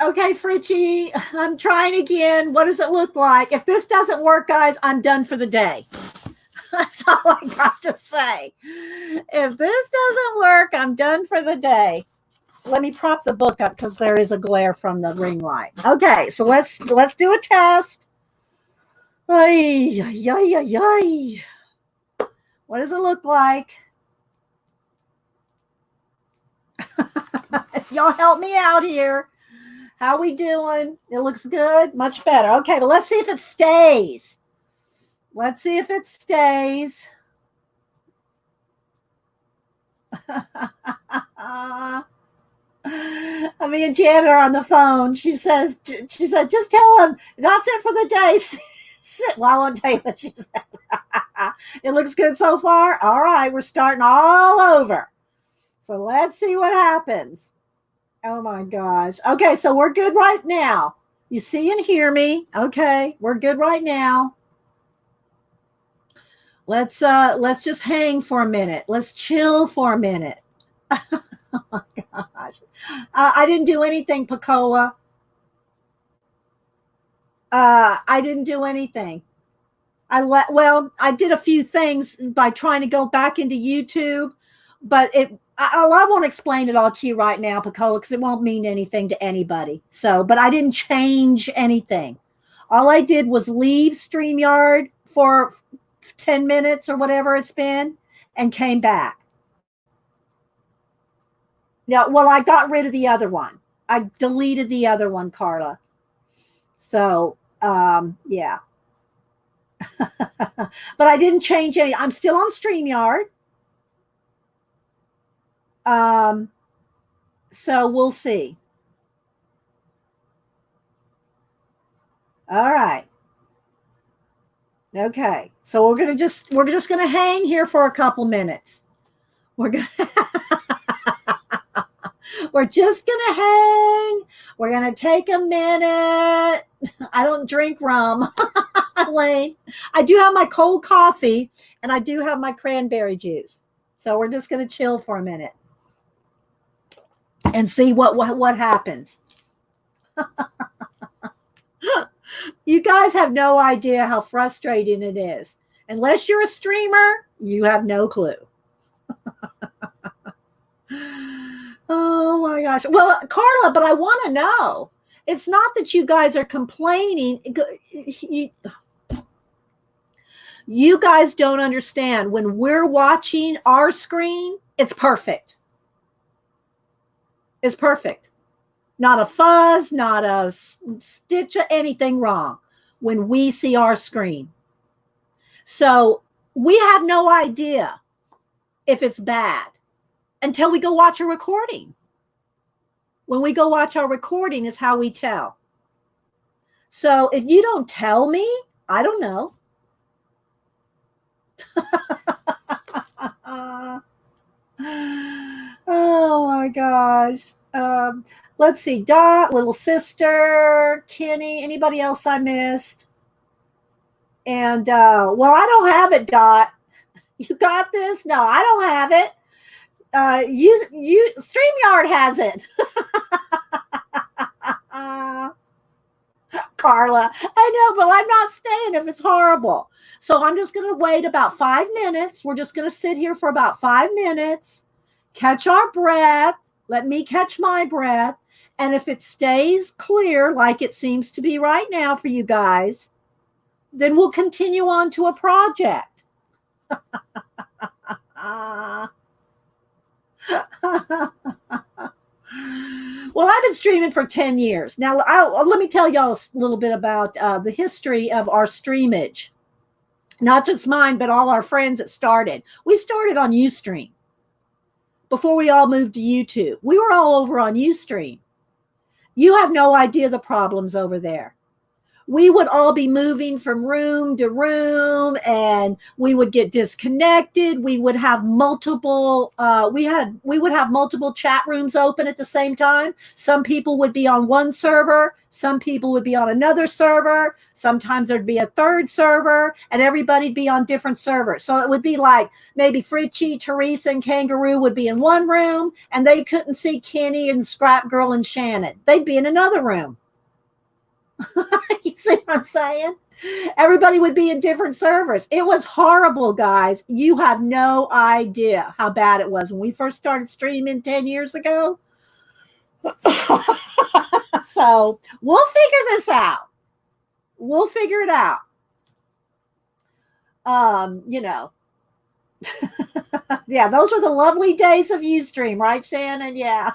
Okay, Fritchie, I'm trying again. What does it look like? If this doesn't work, guys, I'm done for the day. That's all I got to say. If this doesn't work, I'm done for the day. Let me prop the book up because there is a glare from the ring light. Okay, so let's do a test. Ay, ay, ay, ay, ay. What does it look like? Y'all help me out here. How we doing? It looks good. Much better. Okay, but let's see if it stays. Let's see if it stays. Me and Janet are on the phone. She said, just tell him that's it for the day. Well, I won't tell you what she said. It looks good so far. All right, we're starting all over. So let's see what happens. Oh my gosh. Okay, so we're good right now. You see and hear me. Okay, we're good right now. Let's just hang for a minute. Let's chill for a minute. Oh my gosh. I didn't do anything, Pacola. I didn't do anything. I did a few things by trying to go back into YouTube, but I won't explain it all to you right now, Pacola, because it won't mean anything to anybody. So, but I didn't change anything. All I did was leave StreamYard for 10 minutes or whatever it's been and came back. Yeah, well, I got rid of the other one. I deleted the other one, Carla. So, yeah. But I didn't change any. I'm still on StreamYard. So we'll see. All right. Okay. So we're just gonna hang here for a couple minutes. We're just gonna hang. We're gonna take a minute. I don't drink rum, Lane. I do have my cold coffee and I do have my cranberry juice. So we're just gonna chill for a minute and see what happens. You guys have no idea how frustrating it is. Unless you're a streamer, you have no clue. Oh my gosh. Well, Carla, but I want to know. It's not that you guys are complaining. You guys don't understand. When we're watching our screen, it's perfect. It's perfect. Not a fuzz, not a stitch of anything wrong when we see our screen. So we have no idea if it's bad until we go watch a recording. When we go watch our recording is how we tell. So if you don't tell me, I don't know. Oh my gosh. Let's see. Dot, little sister, Kenny, anybody else I missed? And well, I don't have it, Dot. You got this? No, I don't have it. You StreamYard has it. Carla, I know, but I'm not staying if it's horrible. So I'm just going to wait about 5 minutes. We're just going to sit here for about 5 minutes, catch our breath. Let me catch my breath. And if it stays clear, like it seems to be right now for you guys, then we'll continue on to a project. Well, I've been streaming for 10 years. Now, let me tell y'all a little bit about the history of our streamage. Not just mine, but all our friends that started. We started on Ustream before we all moved to YouTube. We were all over on Ustream. You have no idea the problems over there. we would all be moving from room to room, and we would get disconnected. We would have multiple we would have multiple chat rooms open at the same time. Some people would be on one server, some people would be on another server, sometimes there'd be a third server, and everybody'd be on different servers. So it would be like maybe Fritchie, Teresa, and Kangaroo would be in one room, and they couldn't see Kenny and Scrap Girl and Shannon. They'd be in another room. You see what I'm saying? Everybody would be in different servers. It was horrible, guys. You have no idea how bad it was when we first started streaming 10 years ago. So we'll figure this out. We'll figure it out. You know. Yeah, those were the lovely days of Ustream, right, Shannon? Yeah.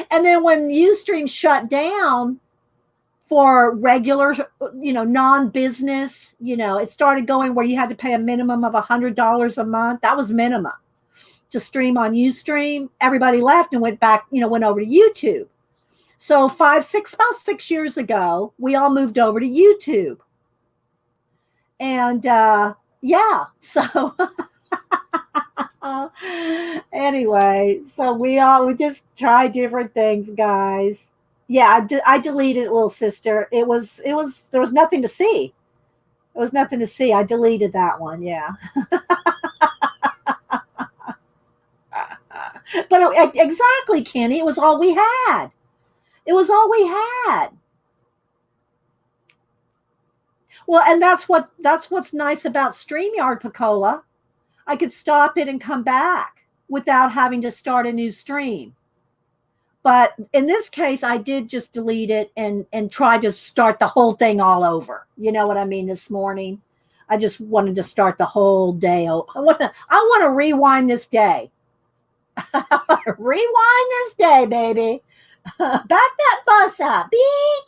And then when Ustream shut down for regular, non-business, it started going where you had to pay a minimum of $100 a month. That was minimum to stream on Ustream. Everybody left and went back, went over to YouTube. So about 6 years ago, we all moved over to YouTube. And yeah, so anyway, so we just try different things, guys. Yeah, I deleted it, little sister. It was there was nothing to see. There was nothing to see. I deleted that one. Yeah. But exactly, Kenny. It was all we had. It was all we had. Well, and that's what's nice about StreamYard, Picola. I could stop it and come back without having to start a new stream. But in this case, I did just delete it and try to start the whole thing all over. You know what I mean? This morning, I just wanted to start the whole day. I want to rewind this day. Rewind this day, baby. Back that bus up. Beep,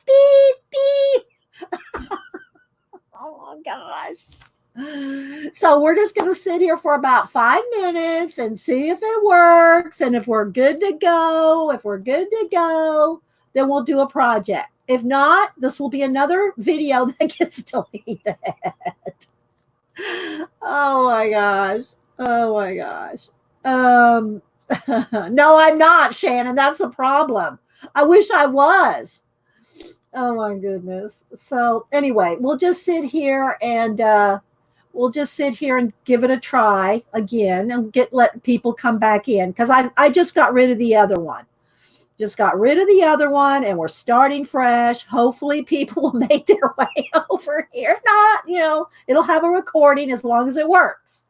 beep, beep. Oh, my gosh. So we're just going to sit here for about 5 minutes and see if it works. And if we're good to go, then we'll do a project. If not, this will be another video that gets deleted. Oh my gosh. Oh my gosh. No, I'm not, Shannon. That's the problem. I wish I was. Oh my goodness. So anyway, we'll just sit here and give it a try again and let people come back in, because I just got rid of the other one. And we're starting fresh. Hopefully people will make their way over here. If not, it'll have a recording as long as it works.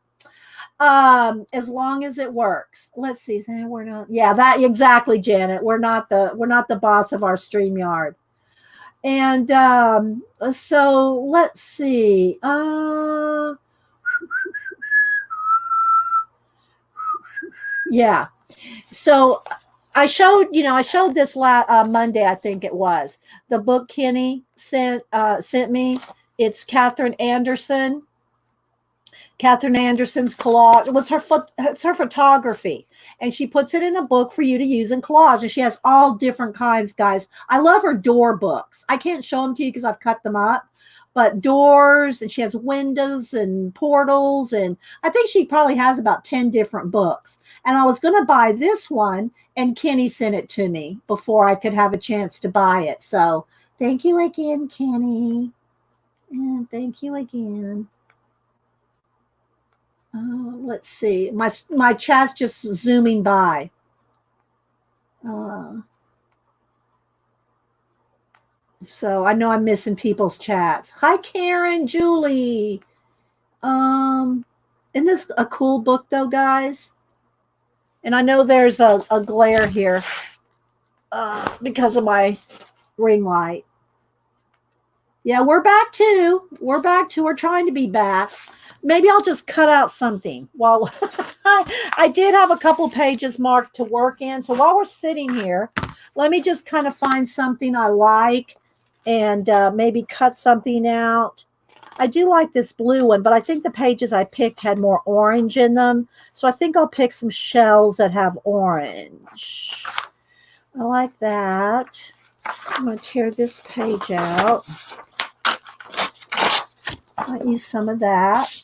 As long as it works. Let's see. We're not. Yeah, that exactly, Janet. We're not the boss of our StreamYard. And so let's see. Yeah. So I showed this Monday, I think it was, the book Kenny sent me. It's Catherine Anderson's collage. It's her photography, and she puts it in a book for you to use in collage. And she has all different kinds, guys. I love her door books. I can't show them to you because I've cut them up, but doors, and she has windows and portals, and I think she probably has about 10 different books. And I was going to buy this one, and Kenny sent it to me before I could have a chance to buy it. So thank you again, Kenny, and thank you again. Let's see. My chat's just zooming by. So I know I'm missing people's chats. Hi, Karen, Julie. Isn't this a cool book, though, guys? And I know there's a glare here because of my ring light. Yeah, we're back too. We're trying to be back. Maybe I'll just cut out something. While I did have a couple pages marked to work in. So while we're sitting here, let me just kind of find something I like and maybe cut something out. I do like this blue one, but I think the pages I picked had more orange in them. So I think I'll pick some shells that have orange. I like that. I'm going to tear this page out. I'll use some of that.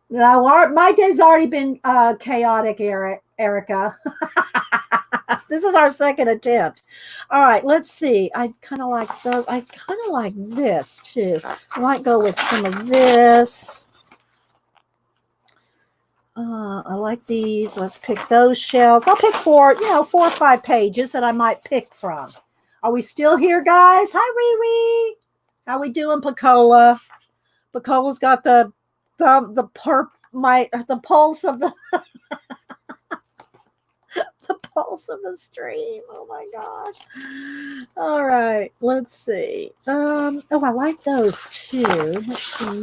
Now, my day's already been chaotic, Erica. This is our second attempt. All right, let's see. I kind of like those. I kind of like this too. I might go with some of this. I like these. Let's pick those shells. I'll pick 4 or 5 pages that I might pick from. Are we still here, guys? Hi, Riri. How we doing, Pacola? Pacola's got the pulse of the the pulse of the stream. Oh my gosh. All right, let's see. Oh, I like those too. Let's see,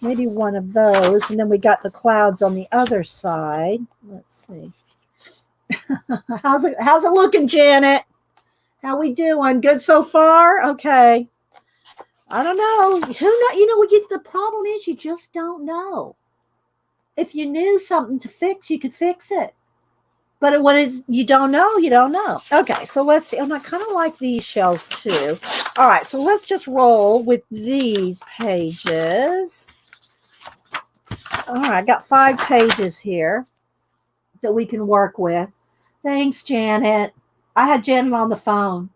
maybe one of those, and then we got the clouds on the other side. Let's see. How's it looking, Janet? How we doing? Good so far? Okay. I don't know. The problem is you just don't know. If you knew something to fix, you could fix it. But when you don't know, you don't know. Okay, so let's see. I kind of like these shells too. All right, so let's just roll with these pages. All right, I got 5 pages here that we can work with. Thanks, Janet. I had Janet on the phone.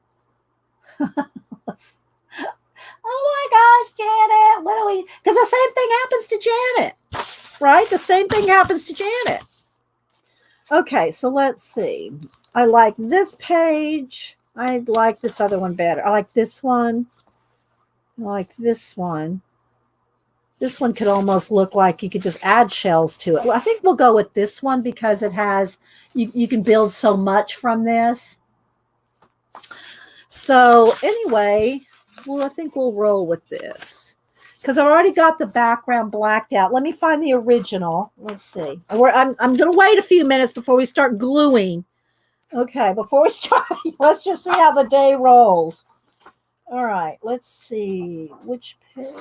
Oh my gosh, Janet. What do we? Because the same thing happens to Janet, right? The same thing happens to Janet. Okay, so let's see. I like this page. I like this other one better. I like this one. I like this one. This one could almost look like you could just add shells to it. Well, I think we'll go with this one because it has, you can build so much from this. So anyway, well, I think we'll roll with this because I've already got the background blacked out. Let me find the original. Let's see. I'm going to wait a few minutes before we start gluing. Okay, before we start, let's just see how the day rolls. All right, let's see which page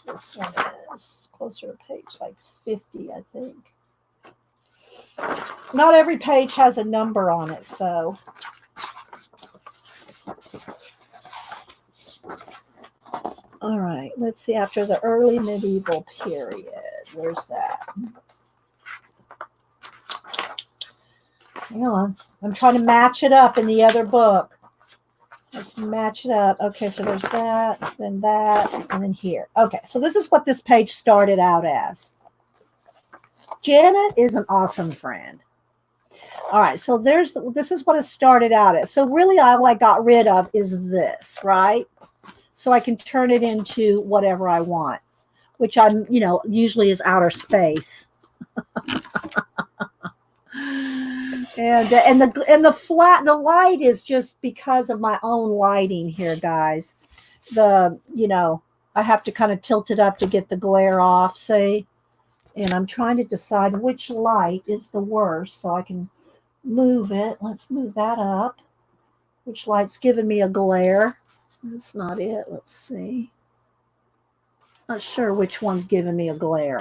this one is. Closer to page like 50, I think. Not every page has a number on it, so. All right, let's see. After the early medieval period, where's that? Hang on, I'm trying to match it up in the other book. Let's match it up. Okay, so there's that, and then here. Okay, so this is what this page started out as. Janet is an awesome friend. All right, so this is what it started out as. So really all I got rid of is this, right? So I can turn it into whatever I want, which I'm, usually is outer space. And the light is just because of my own lighting here, guys. I have to kind of tilt it up to get the glare off, see? And I'm trying to decide which light is the worst so I can move it. Let's move that up. Which light's giving me a glare? That's not it. Let's see. Not sure which one's giving me a glare.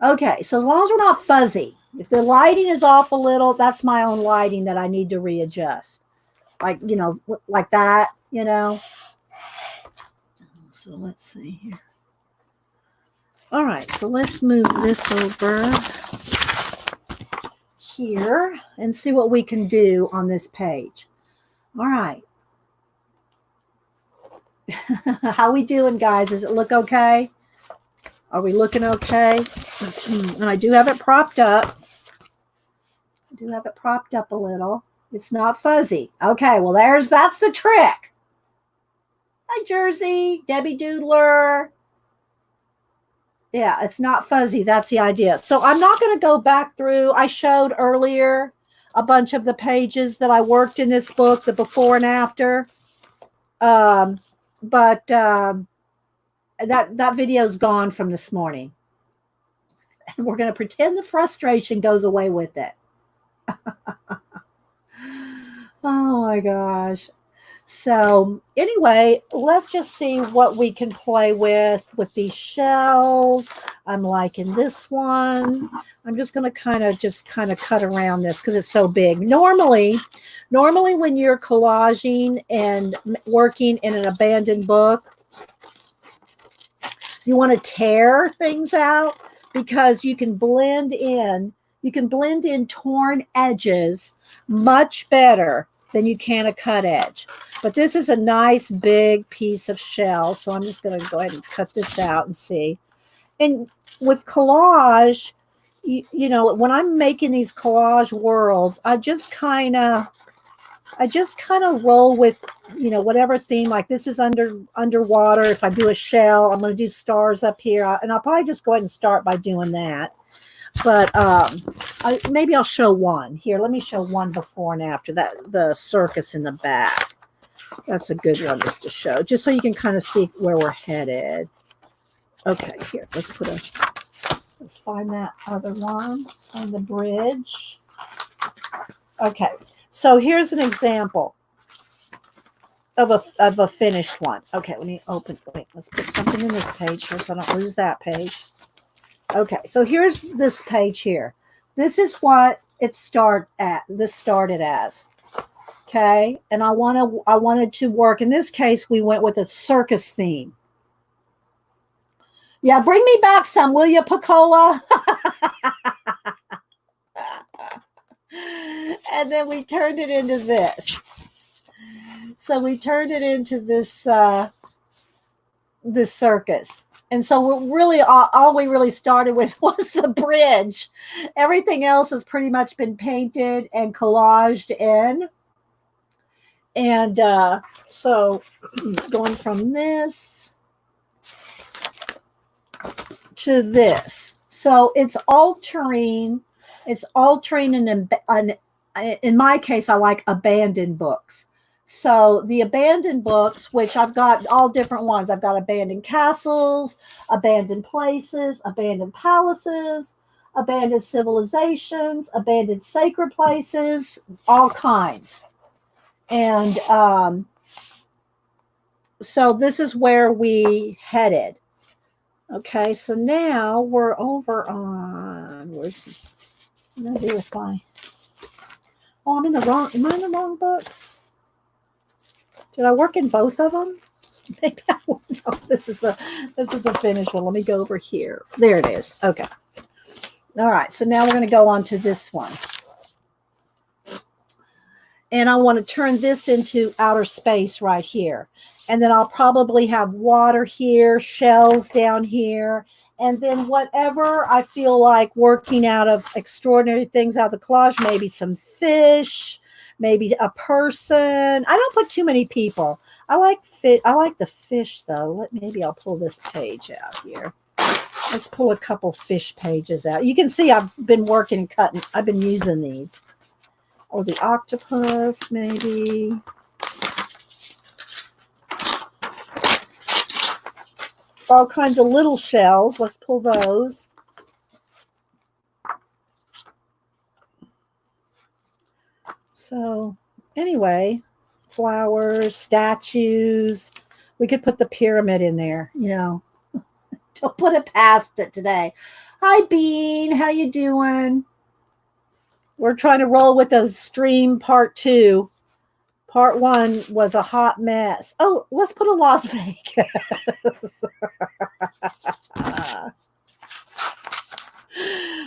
Okay, so as long as we're not fuzzy. If the lighting is off a little, that's my own lighting that I need to readjust. Like, like that, So let's see here. All right, so let's move this over here and see what we can do on this page. All right. How we doing, guys? Does it look okay? Are we looking okay? And I do have it propped up. A little. It's not fuzzy. Okay, well, that's the trick. Hi, Jersey, Debbie Doodler. Yeah, it's not fuzzy. That's the idea. So I'm not going to go back through. I showed earlier a bunch of the pages that I worked in this book, the before and after. But that video's gone from this morning. And we're going to pretend the frustration goes away with it. Oh my gosh. So anyway, let's just see what we can play with these shells. I'm liking this one. I'm just going to kind of cut around this because it's so big. Normally when you're collaging and working in an abandoned book, you want to tear things out because you can blend in torn edges much better than you can a cut edge. But this is a nice big piece of shell, so I'm just going to go ahead and cut this out and see. And with collage, you know, when I'm making these collage worlds, I just kind of roll with, you know, whatever theme. Like this is underwater. If I do a shell, I'm going to do stars up here, and I'll probably just go ahead and start by doing that. But maybe I'll show one here. Let me show one before and after that. The circus in the back. That's a good one just to show, just so you can kind of see where we're headed. Okay, here, let's find that other one. Let's find the bridge. Okay, so here's an example of a finished one. Okay, let me open. Wait, let's put something in this page here so I don't lose that page. Okay, so here's this page here. This is what this started as. Okay, and I wanted to work. In this case, we went with a circus theme. Yeah, bring me back some, will you, Picola? And then we turned it into this. So we turned it into this this circus. And so we're really all we really started with was the bridge. Everything else has pretty much been painted and collaged in. And so going from this to this. So it's altering in my case, I like abandoned books. So the abandoned books, which I've got all different ones. I've got abandoned castles, abandoned places, abandoned palaces, abandoned civilizations, abandoned sacred places, all kinds. And so this is where we headed. Okay, so now we're over on, am I in the wrong, am I in the wrong book? Did I work in both of them? Maybe I won't know. This is the finished one. Let me go over here. There it is. Okay. All right, so now we're going to go on to this one. And I want to turn this into outer space right here. And then I'll probably have water here, shells down here, and then whatever I feel like working out of extraordinary things out of the collage, maybe some fish, maybe a person. I don't put too many people. I like the fish though. Maybe I'll pull this page out here. Let's pull a couple fish pages out. You can see I've been working and cutting. I've been using these. Or the octopus, maybe. All kinds of little shells. Let's pull those. So anyway, flowers, statues. We could put the pyramid in there, you know. Don't put it past it today. Hi, Bean. How you doing? We're trying to roll with the stream part 2. Part 1 was a hot mess. Oh, let's put a Las Vegas.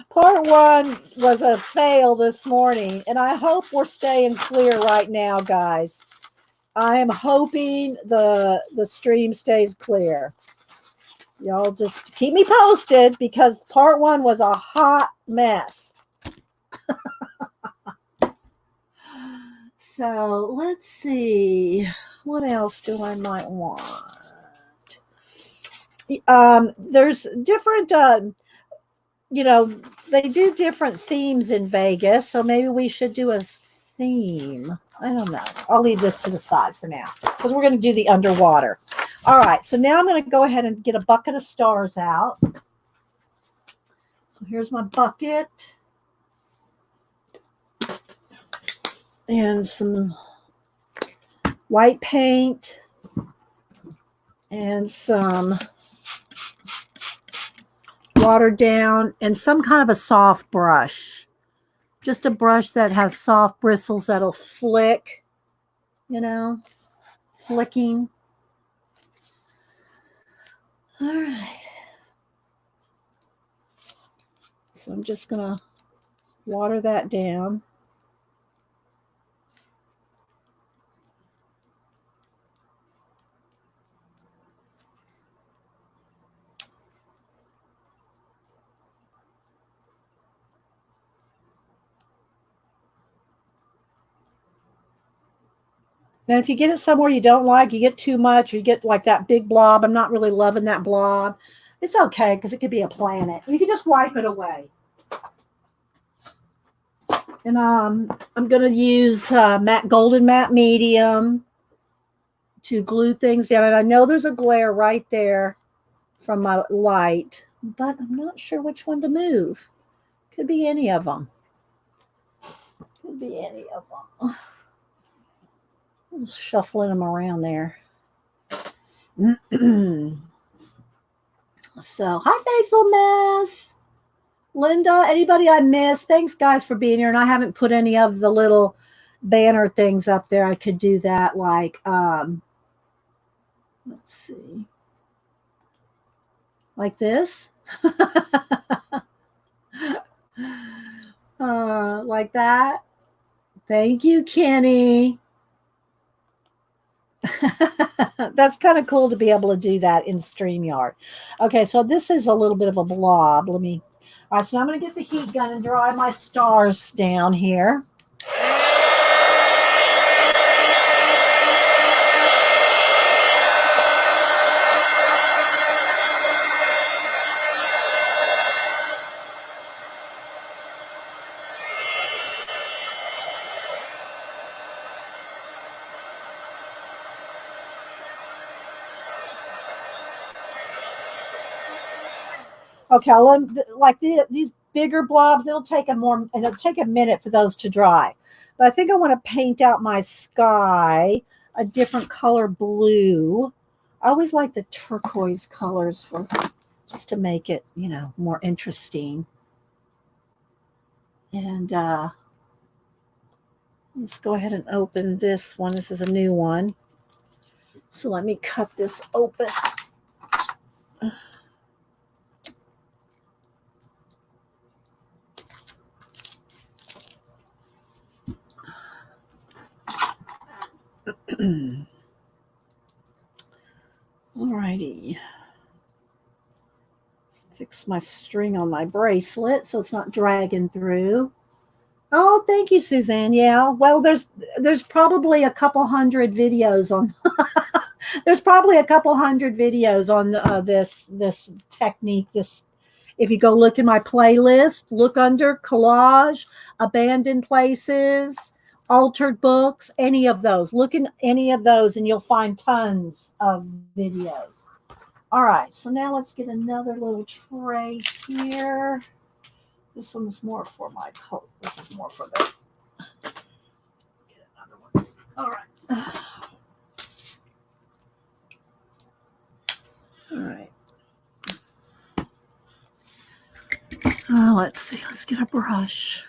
Part 1 was a fail this morning, and I hope we're staying clear right now, guys. I am hoping the stream stays clear. Y'all just keep me posted because part 1 was a hot mess. So let's see. What else do I might want? There's different, you know, they do different themes in Vegas. So maybe we should do a theme. I don't know. I'll leave this to the side for now because we're going to do the underwater. All right. So now I'm going to go ahead and get a bucket of stars out. So here's my bucket. And some white paint and some watered down, and some kind of a soft brush. Just a brush that has soft bristles that'll flick, you know, flicking. All right. So I'm just going to water that down. Then if you get it somewhere you don't like, you get too much, or you get like that big blob. I'm not really loving that blob. It's okay because it could be a planet. You can just wipe it away. And I'm going to use matte golden matte medium to glue things down. And I know there's a glare right there from my light, but I'm not sure which one to move. Could be any of them. Could be any of them. Just shuffling them around there. So, hi, Faithfulness. Linda, anybody I missed? Thanks, guys, for being here. And I haven't put any of the little banner things up there. I could do that, like, let's see, like this. Like that. Thank you, Kenny. That's kind of cool to be able to do that in StreamYard. Okay, so this is a little bit of a blob. All right, so I'm going to get the heat gun and dry my stars down here. Okay, like these bigger blobs, it'll take a minute for those to dry. But I think I want to paint out my sky a different color blue. I always like the turquoise colors just to make it, more interesting. And let's go ahead and open this one. This is a new one. So let me cut this open. Alrighty. Fix my string on my bracelet so it's not dragging through. Oh, thank you, Suzanne. Yeah. Well, there's probably a couple hundred videos on there's probably a couple hundred videos on this technique. If you go look in my playlist, look under collage, abandoned places, altered books, any of those. Look in any of those and you'll find tons of videos. All right, so now let's get another little tray here. This one's more for my coat. This is more for the. Get another one. All right. All right. Let's see. Let's get a brush.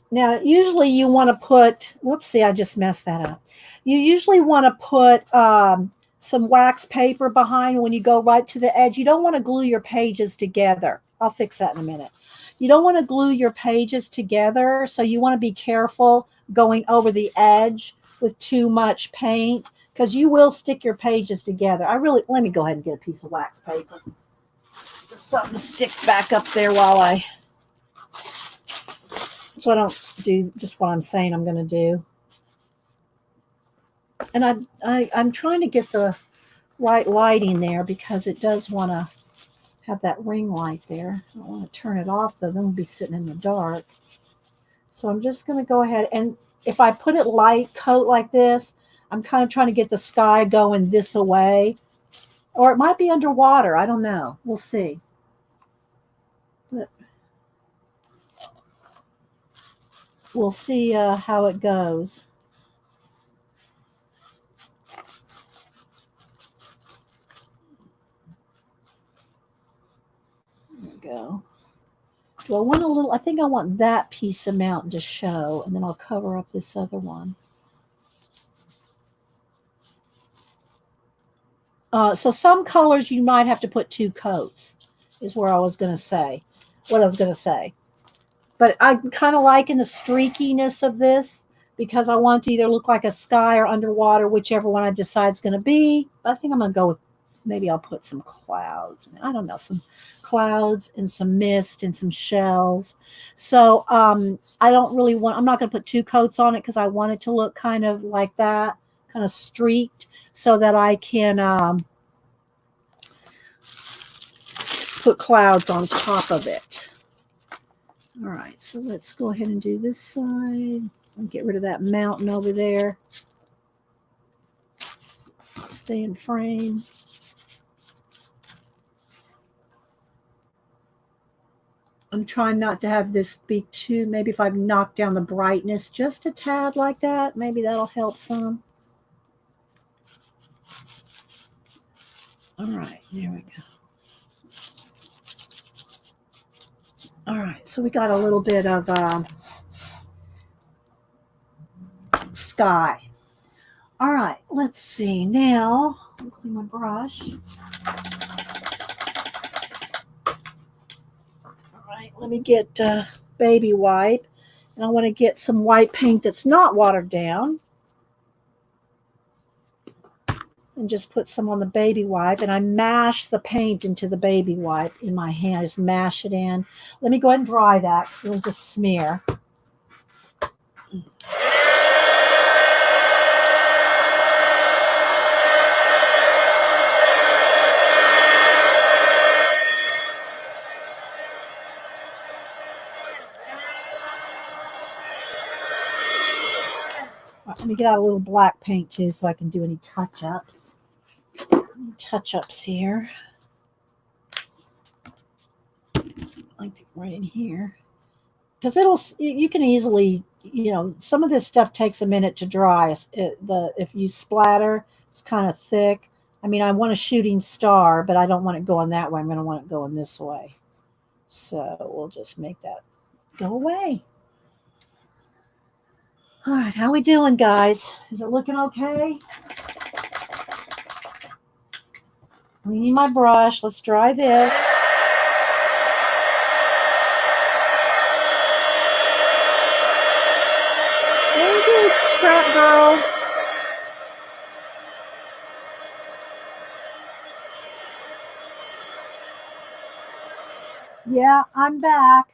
Now, usually you want to put. Whoopsie! I just messed that up. You usually want to put some wax paper behind when you go right to the edge. You don't want to glue your pages together. I'll fix that in a minute. You don't want to glue your pages together, so you want to be careful going over the edge with too much paint because you will stick your pages together. Let me go ahead and get a piece of wax paper. Just something to stick back up there so I don't do just what I'm saying I'm going to do. And I'm trying to get the right lighting there because it does want to have that ring light there. I don't want to turn it off though, then we'll be sitting in the dark. So I'm just going to go ahead, and if I put it light coat like this, I'm kind of trying to get the sky going this away. Or it might be underwater. I don't know. We'll see. But we'll see how it goes. go. Do I want a little, I think I want that piece of mountain to show, and then I'll cover up this other one. So some colors you might have to put 2 coats, is where I was going to say, what I was going to say. But I'm kind of liking the streakiness of this because I want it to either look like a sky or underwater, whichever one I decide is going to be. I think I'm going to go with, maybe I'll put some clouds. I don't know, some clouds and some mist and some shells. So I don't really want, I'm not going to put 2 coats on it because I want it to look kind of like that, kind of streaked, so that I can put clouds on top of it. All right, so let's go ahead and do this side and get rid of that mountain over there. Stay in frame. I'm trying not to have this be too, maybe if I've knocked down the brightness just a tad like that, maybe that'll help some. All right, there we go. All right, so we got a little bit of sky. All right, let's see. Now, I'll clean my brush. All right, let me get baby wipe. And I want to get some white paint that's not watered down. And just put some on the baby wipe, and I mash the paint into the baby wipe in my hand. I just mash it in. Let me go ahead and dry that because it'll just smear. Let me get out a little black paint too so I can do any touch-ups. Touch-ups here. Like right in here. Because you can easily, you know, some of this stuff takes a minute to dry. If you splatter, it's kind of thick. I mean, I want a shooting star, but I don't want it going that way. I'm going to want it going this way. So we'll just make that go away. All right, how we doing, guys? Is it looking okay? Cleaning my brush. Let's dry this. Thank you, Scrap Girl. Yeah, I'm back.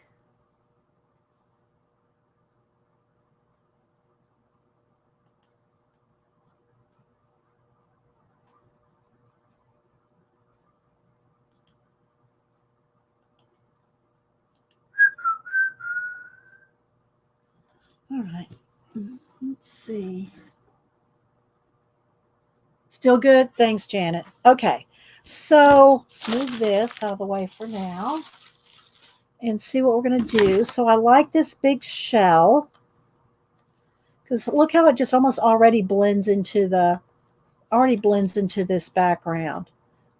All right, let's see. Still good? Thanks, Janet. Okay, so let's move this out of the way for now and see what we're going to do. So I like this big shell because look how it just almost already blends into this background.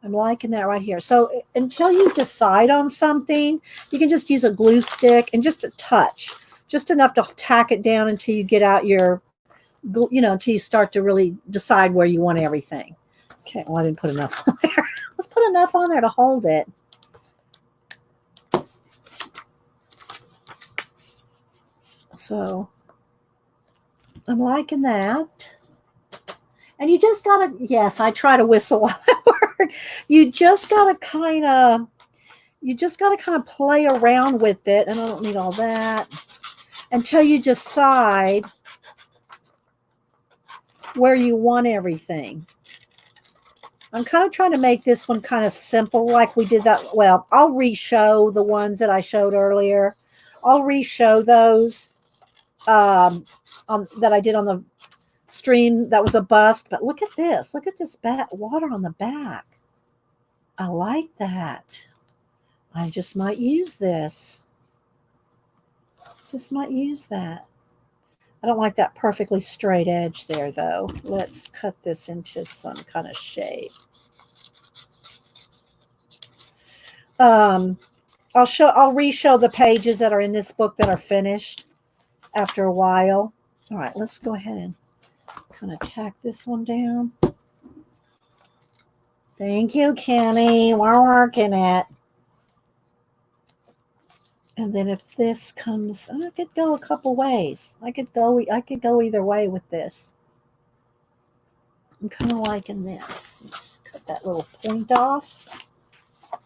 I'm liking that right here. So until you decide on something, you can just use a glue stick and just a touch, just enough to tack it down until you get out your, you know, until you start to really decide where you want everything. Okay, well, I didn't put enough on there. Let's put enough on there to hold it. So I'm liking that. And you just got to, yes, I try to whistle while I work. You just got to kind of play around with it. And I don't need all that until you decide where you want everything. I'm kind of trying to make this one kind of simple like we did that. Well, I'll re-show the ones that I showed earlier. I'll re-show those that I did on the stream that was a bust. But look at this. Look at this water on the back. I like that. I just might use this. Just might use that. I don't like that perfectly straight edge there, though. Let's cut this into some kind of shape. I'll re-show the pages that are in this book that are finished after a while. All right, let's go ahead and kind of tack this one down. Thank you, Kenny. We're working it. And then if this comes, I could go a couple ways. I could go either way with this. I'm kind of liking this. Let's cut that little point off.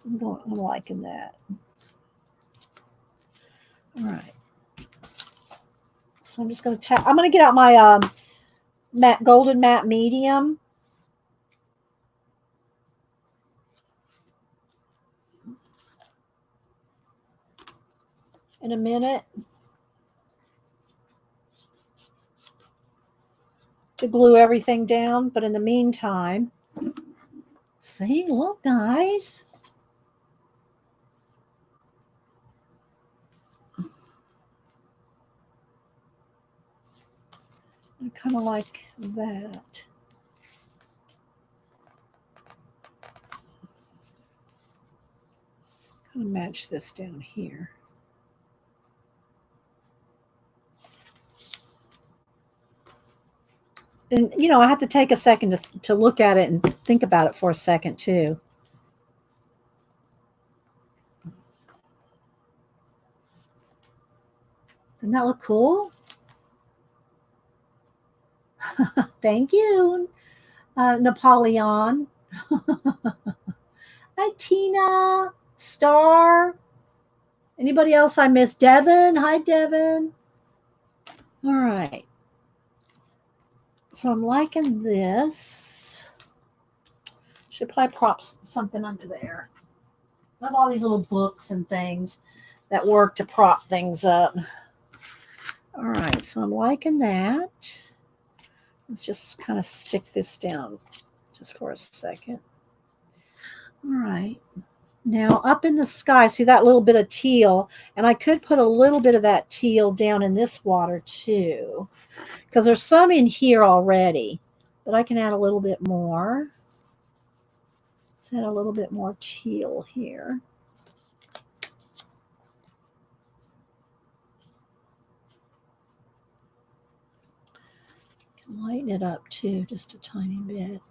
I'm liking that. All right. So I'm just going to tack. I'm going to get out my golden matte medium. In a minute to glue everything down. But in the meantime, see, look, guys. I kind of like that. Kind of match this down here. And, you know, I have to take a second to look at it and think about it for a second, too. Doesn't that look cool? Thank you, Napoleon. Hi, Tina, Star. Anybody else I missed? Devin. Hi, Devin. All right. So I'm liking this. Should probably prop something under there. I have all these little books and things that work to prop things up. All right, so I'm liking that. Let's just kind of stick this down just for a second. All right. Now up in the sky, see that little bit of teal, and I could put a little bit of that teal down in this water too, because there's some in here already, but I can add a little bit more. Let's add a little bit more teal here. Can lighten it up too, just a tiny bit.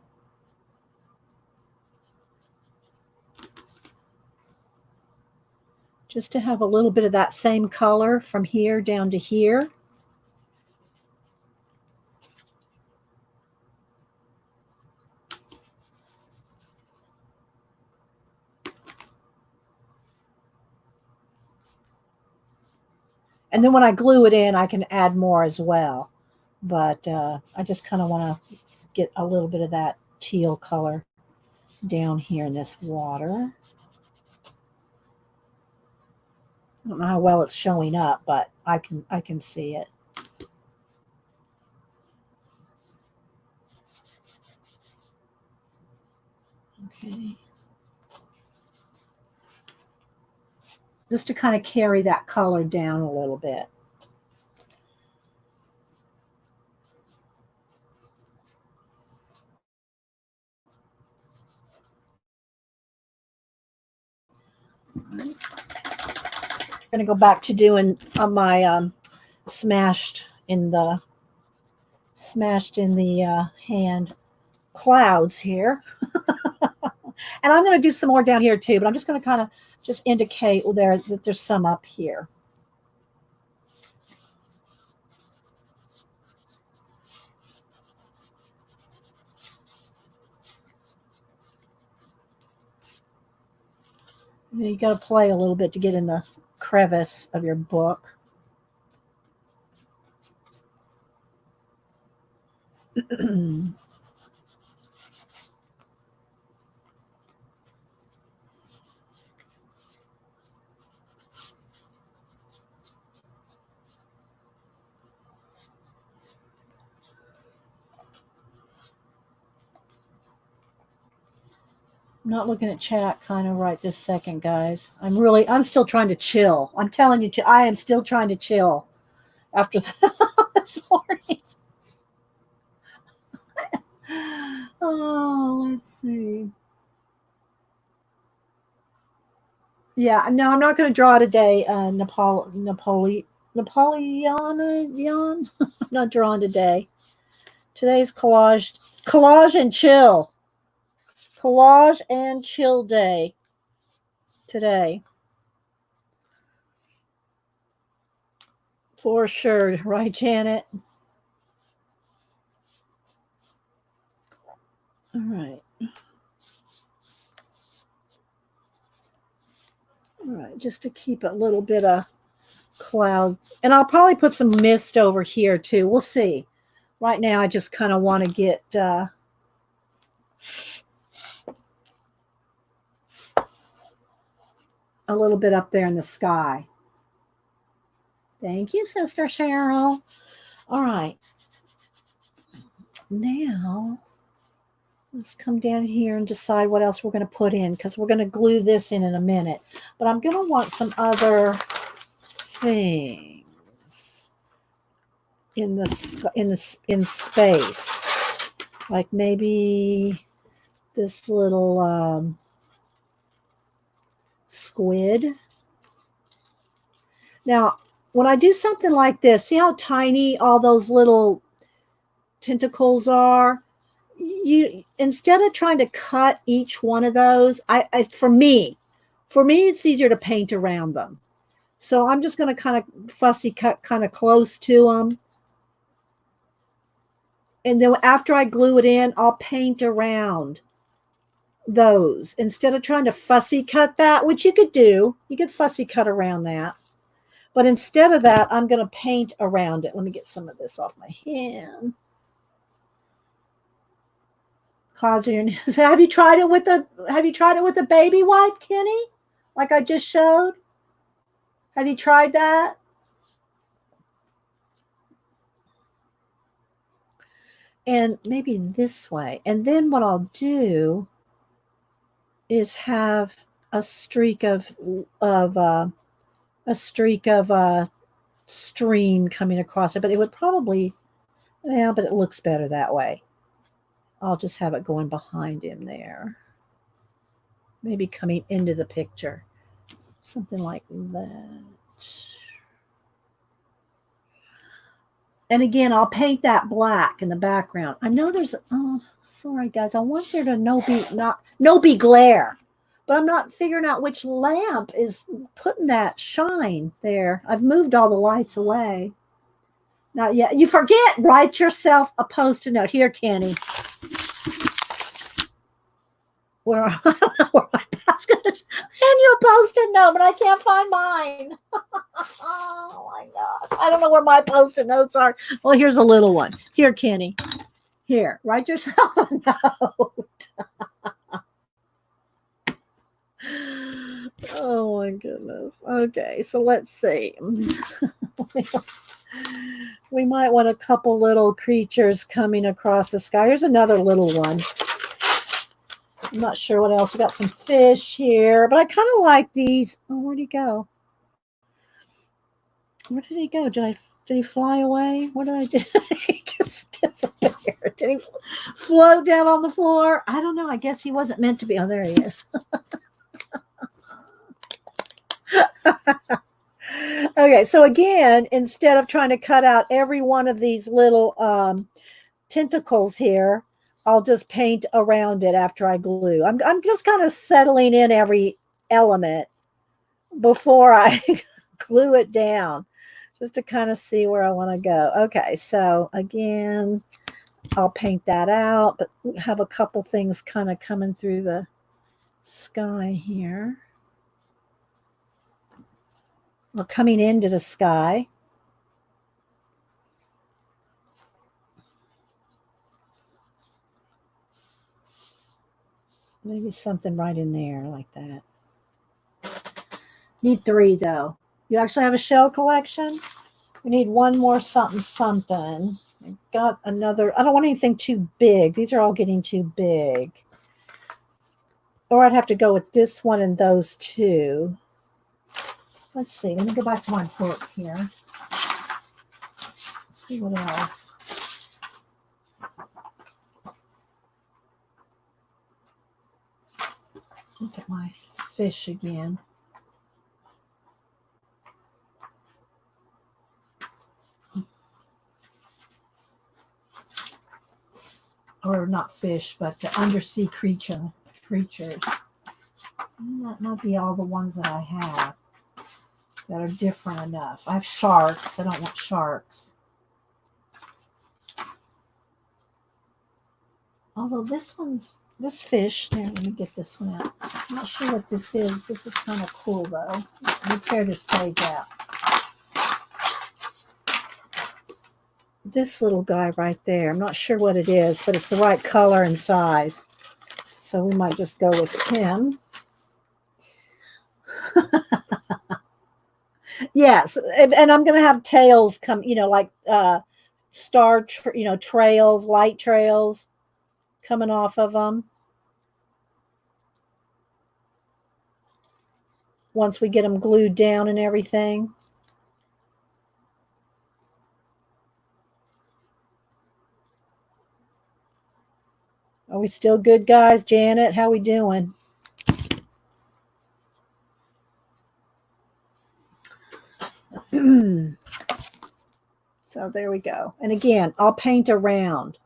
Just to have a little bit of that same color from here down to here. And then when I glue it in, I can add more as well. But I just kind of want to get a little bit of that teal color down here in this water. I don't know how well it's showing up, but I can see it. Okay. Just to kind of carry that color down a little bit. I'm going to go back to doing my smashed in the hand clouds here. And I'm going to do some more down here too, but I'm just going to kind of just indicate there that there's some up here. You got to play a little bit to get in the crevice of your book. I'm not looking at chat kind of right this second, guys. I'm still trying to chill. I'm telling you, I am still trying to chill after this morning. Oh, let's see. Yeah, no, I'm not going to draw today. Napoleon. I'm not drawing today. Today's collage and chill, collage and chill day today for sure. Right, Janet? All right. All right, just to keep a little bit of cloud. And I'll probably put some mist over here too. We'll see. Right now, I just kind of want to get a little bit up there in the sky. Thank you, Sister Cheryl. All right. Now, let's come down here and decide what else we're going to put in because we're going to glue this in a minute. But I'm going to want some other things in space, like maybe this little squid. Now, when I do something like this, see how tiny all those little tentacles are? You, instead of trying to cut each one of those, for me, it's easier to paint around them. So I'm just going to kind of fussy cut kind of close to them. And then after I glue it in, I'll paint around those instead of trying to fussy cut that, which you could do. You could fussy cut around that. But instead of that, I'm going to paint around it. Let me get some of this off my hand. So have you tried it with the baby wipe, Kenny? Like I just showed? Have you tried that? And maybe this way. And then what I'll do is have a streak of stream coming across it, but it would probably, yeah, but it looks better that way. I'll just have it going behind him there. Maybe coming into the picture. Something like that. And again, I'll paint that black in the background. I know there's, oh, sorry guys. I want there to no be glare, but I'm not figuring out which lamp is putting that shine there. I've moved all the lights away. Not yet. You forget, write yourself a post-it note. Here, Kenny. Where I don't know where I was going to hand you a post-it note, but I can't find mine. Oh my gosh. I don't know where my post-it notes are. Well, here's a little one. Here, Kenny. Here, write yourself a note. Oh my goodness. Okay, so let's see. We might want a couple little creatures coming across the sky. Here's another little one. I'm not sure what else. We got some fish here, but I kind of like these. Oh, where'd he go? Where did he go? Did he fly away? What did I do? He just disappeared. Did he float down on the floor? I don't know. I guess he wasn't meant to be. Oh, there he is. Okay, so again, instead of trying to cut out every one of these little tentacles here, I'll just paint around it after I glue. I'm just kind of settling in every element before I glue it down, just to kind of see where I want to go. Okay, so again, I'll paint that out, but we have a couple things kind of coming through the sky here. Or coming into the sky. Maybe something right in there like that. Need 3 though. You actually have a shell collection? We need one more something. I got another. I don't want anything too big. These are all getting too big. Or I'd have to go with this one and those two. Let's see. Let me go back to my book here. Let's see what else. Look at my fish again. or not fish, but the undersea creatures. That might be all the ones that I have that are different enough. I have sharks. I don't want sharks. Although this fish, there, let me get this one out. I'm not sure what this is. This is kind of cool though. Let me tear this page out. This little guy right there, I'm not sure what it is, but it's the right color and size. So we might just go with him. Yes, and I'm going to have tails come, like trails, light trails coming off of them. Once we get them glued down and everything. Are we still good, guys? Janet, how we doing? So there we go. And again, I'll paint around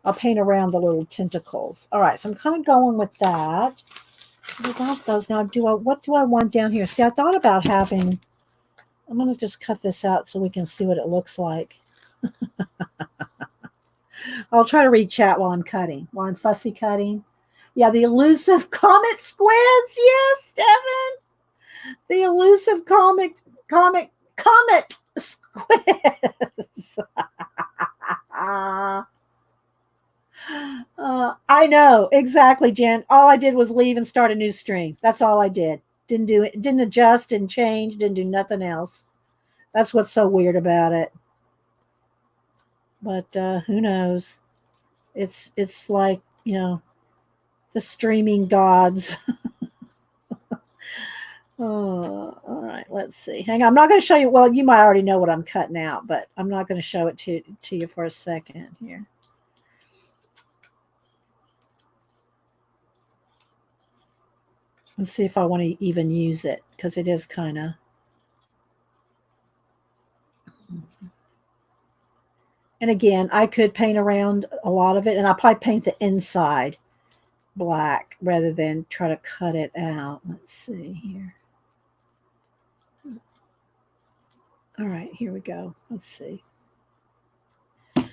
the little tentacles. All right, so I'm kind of going with that. So we got those. Now, what do I want down here? See, I thought about having, I'm going to just cut this out so we can see what it looks like. I'll try to read chat while I'm fussy cutting. Yeah, the elusive comet squids. Yes, Stephen. The elusive comet squids. I know exactly, Jen. All I did was leave and start a new stream. That's all I did. Didn't do it. Didn't adjust. Didn't change. Didn't do nothing else. That's what's so weird about it. But who knows? It's like, the streaming gods. Oh, all right. Let's see. Hang on. I'm not going to show you. Well, you might already know what I'm cutting out, but I'm not going to show it to you for a second here. Let's see if I want to even use it, because it is kind of. And again, I could paint around a lot of it, and I'll probably paint the inside black rather than try to cut it out. Let's see here. All right, here we go. Let's see.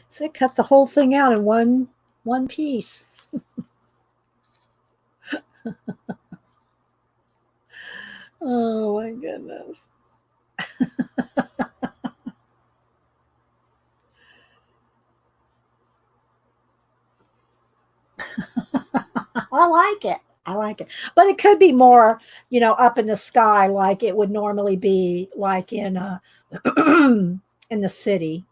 So I cut the whole thing out in one piece. Oh my goodness. I like it. I like it. But it could be more, up in the sky like it would normally be like in in the city,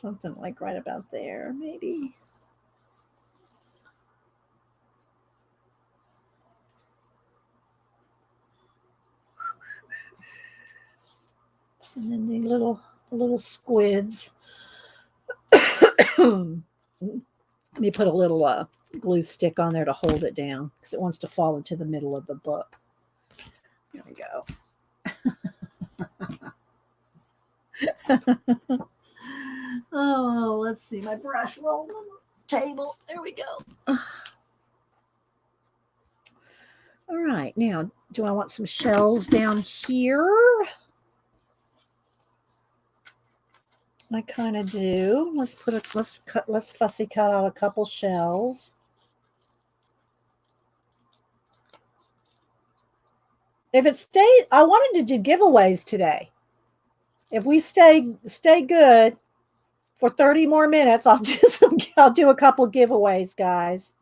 Something like right about there, maybe. And then the little squids. Let me put a little glue stick on there to hold it down because it wants to fall into the middle of the book. There we go. Oh, let's see. My brush rolled on the table. There we go. All right. Now, do I want some shells down here? I kind of do. Let's fussy cut out a couple shells. If it stays, I wanted to do giveaways today. If we stay good for 30 more minutes, I'll do a couple giveaways, guys.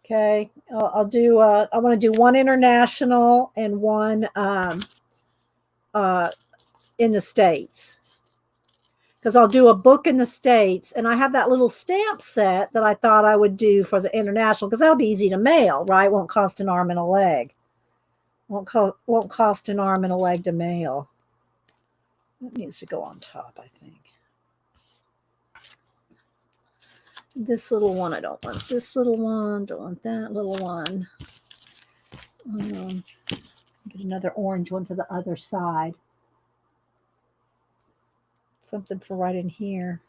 Okay, I'll do. I want to do one international and one in the States. Because I'll do a book in the States, and I have that little stamp set that I thought I would do for the international, because that'll be easy to mail, right? Won't cost an arm and a leg. Won't cost an arm and a leg to mail. That needs to go on top, I think. This little one, I don't want this little one. Don't want that little one. Get Get another orange one for the other side. Something for right in here.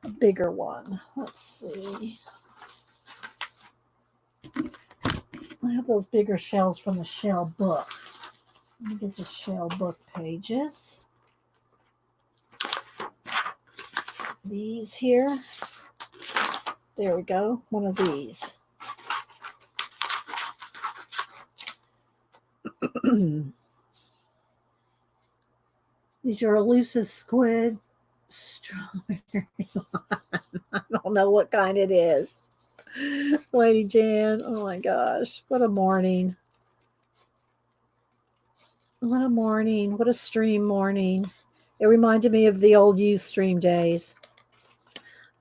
A bigger one. Let's see. I have those bigger shells from the shell book. Let me get the shell book pages. These here. There we go. One of these. These are elusive squid strawberry one. I don't know what kind it is. Lady Jan, oh my gosh, what a morning. What a morning. What a stream morning. It reminded me of the old youth stream days.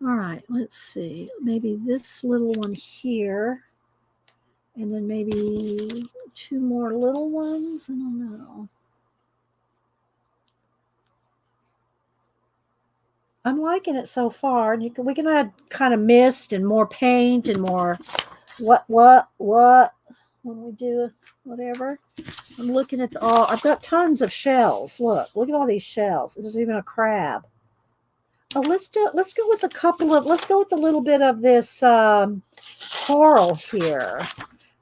All right, let's see. Maybe this little one here. And then maybe two more little ones. I don't know. I'm liking it so far. And we can add kind of mist and more paint and more what when we do whatever. I'm looking at all. I've got tons of shells. Look at all these shells. There's even a crab. Oh, let's go with a couple of. Let's go with a little bit of this coral here.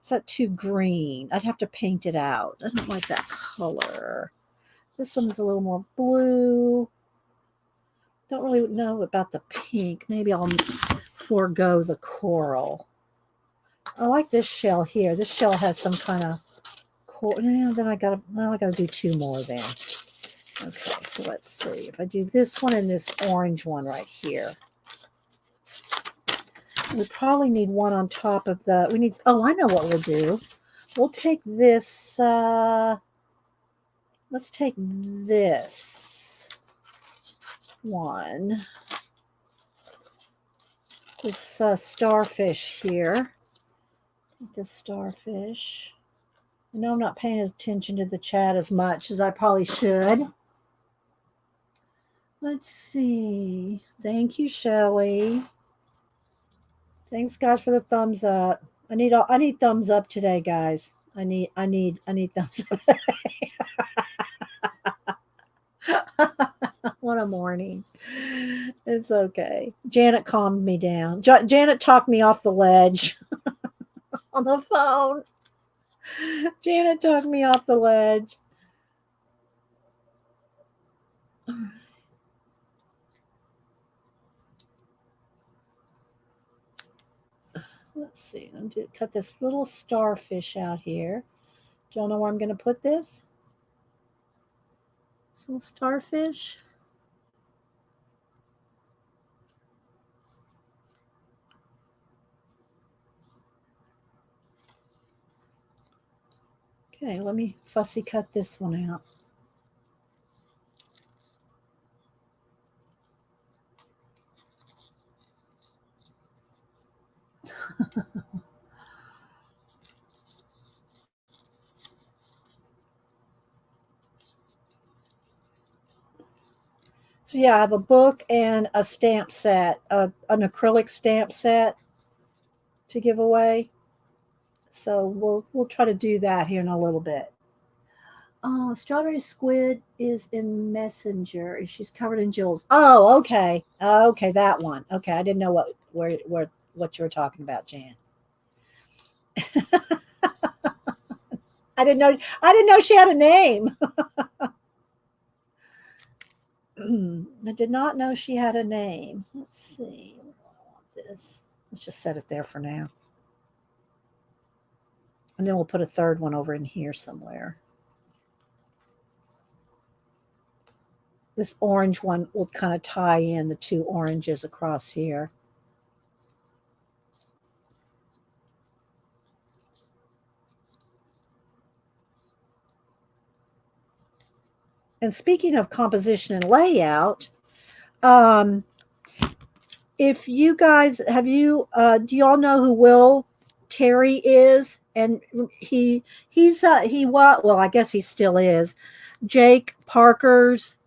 Is that too green? I'd have to paint it out. I don't like that color. This one is a little more blue. Don't really know about the pink. Maybe I'll forego the coral. I like this shell here. This shell has some kind of coral. Yeah, then I gotta do two more then. Okay, so let's see. If I do this one and this orange one right here. We probably need one on top of the, oh, I know what we'll do. We'll take this, let's take this one. This starfish here. Take this starfish. I know I'm not paying attention to the chat as much as I probably should. Let's see. Thank you, Shelley. Thanks, guys, for the thumbs up. I need thumbs up today, guys. I need thumbs up today. What a morning. It's okay. Janet calmed me down. Janet talked me off the ledge on the phone. Janet talked me off the ledge. Let's see. I'm going to cut this little starfish out here. Do y'all know where I'm going to put this? This little starfish. Okay, let me fussy cut this one out. So yeah, I have a book and a stamp set, an acrylic stamp set to give away. So we'll try to do that here in a little bit. Strawberry squid is in Messenger. She's covered in jewels. Oh, okay. Okay, that one. Okay, I didn't know what you were talking about, Jan. I didn't know she had a name. I did not know she had a name. Let's see. I want this. Let's just set it there for now. And then we'll put a third one over in here somewhere. This orange one will kind of tie in the two oranges across here. And speaking of composition and layout, if you guys do y'all know who Will Terry is? And well, I guess he still is Jake Parker's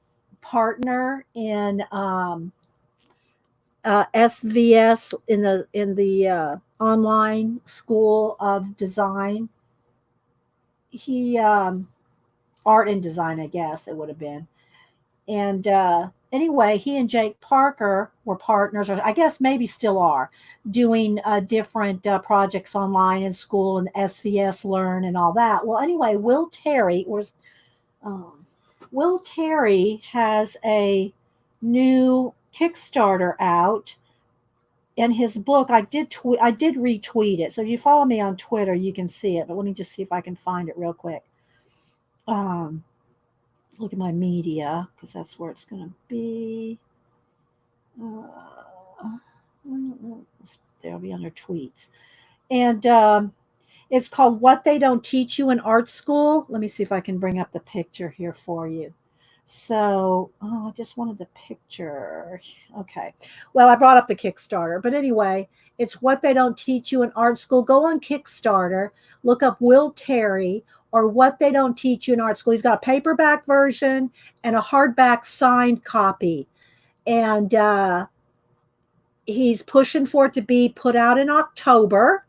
partner in SVS in the online school of design. he art and design, I guess it would have been. And anyway, he and Jake Parker were partners, or I guess maybe still are, doing different projects online in school and SVS Learn and all that. Well, anyway, um, Will Terry has a new Kickstarter out, and his book. I did retweet it. So if you follow me on Twitter, you can see it. But let me just see if I can find it real quick. Um, Look at my media because that's where it's going to be. Uh, There'll be under tweets. And it's called What They Don't Teach You in Art School. Let me see if I can bring up the picture here for you. So, I just wanted the picture. Okay. Well, I brought up the Kickstarter, but anyway, it's What They Don't Teach You in Art School. Go on Kickstarter, look up Will Terry or What They Don't Teach You in Art School. He's got a paperback version and a hardback signed copy. And he's pushing for it to be put out in October.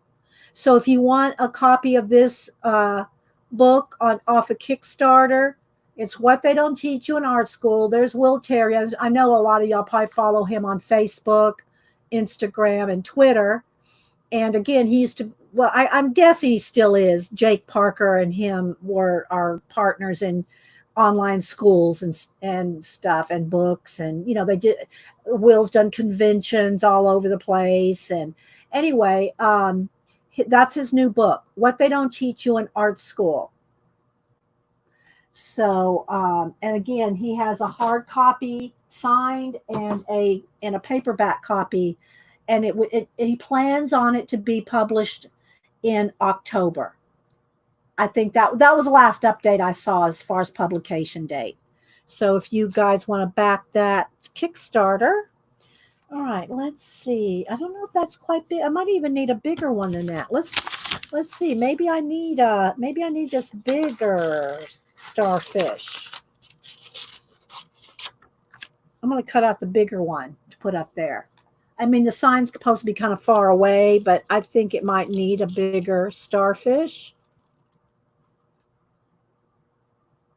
So if you want a copy of this book off of Kickstarter, it's What They Don't Teach You in Art School. There's Will Terry. I know a lot of y'all probably follow him on Facebook, Instagram, and Twitter. And again, he used to, well, I'm guessing he still is. Jake Parker and him are partners in online schools and stuff and books. And, Will's done conventions all over the place. And anyway, that's his new book, What They Don't Teach You in Art School. So, and again, he has a hard copy signed and a paperback copy, and he plans on it to be published in October. I think that was the last update I saw as far as publication date. So, if you guys want to back that Kickstarter, all right, let's see. I don't know if that's quite big. I might even need a bigger one than that. Let's see. Maybe I need this bigger starfish. I'm going to cut out the bigger one to put up there. I mean, the sign's supposed to be kind of far away, but I think it might need a bigger starfish.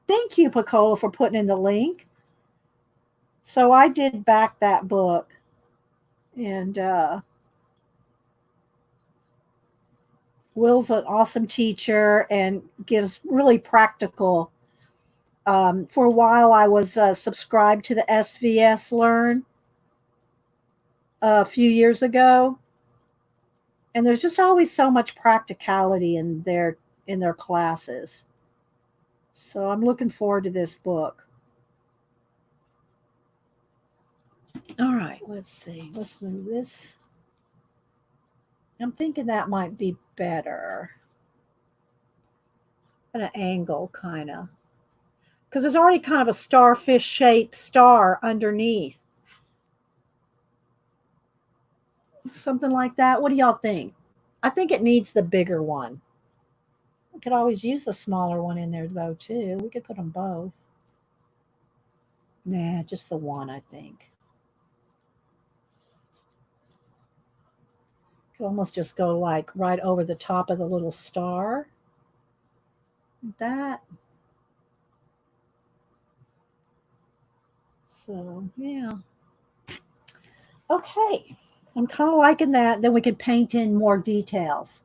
Thank you, Picola, for putting in the link. So I did back that book. And Will's an awesome teacher and gives really practical. For a while, I was subscribed to the SVS Learn a few years ago, and there's just always so much practicality in their classes. So I'm looking forward to this book. All right, let's see. Let's move this. I'm thinking that might be better. At an angle, kind of. Because there's already kind of a starfish-shaped star underneath. Something like that. What do y'all think? I think it needs the bigger one. We could always use the smaller one in there, though, too. We could put them both. Nah, just the one, I think. Could almost just go like right over the top of the little star. That. So, yeah. Okay. I'm kind of liking that. Then we can paint in more details.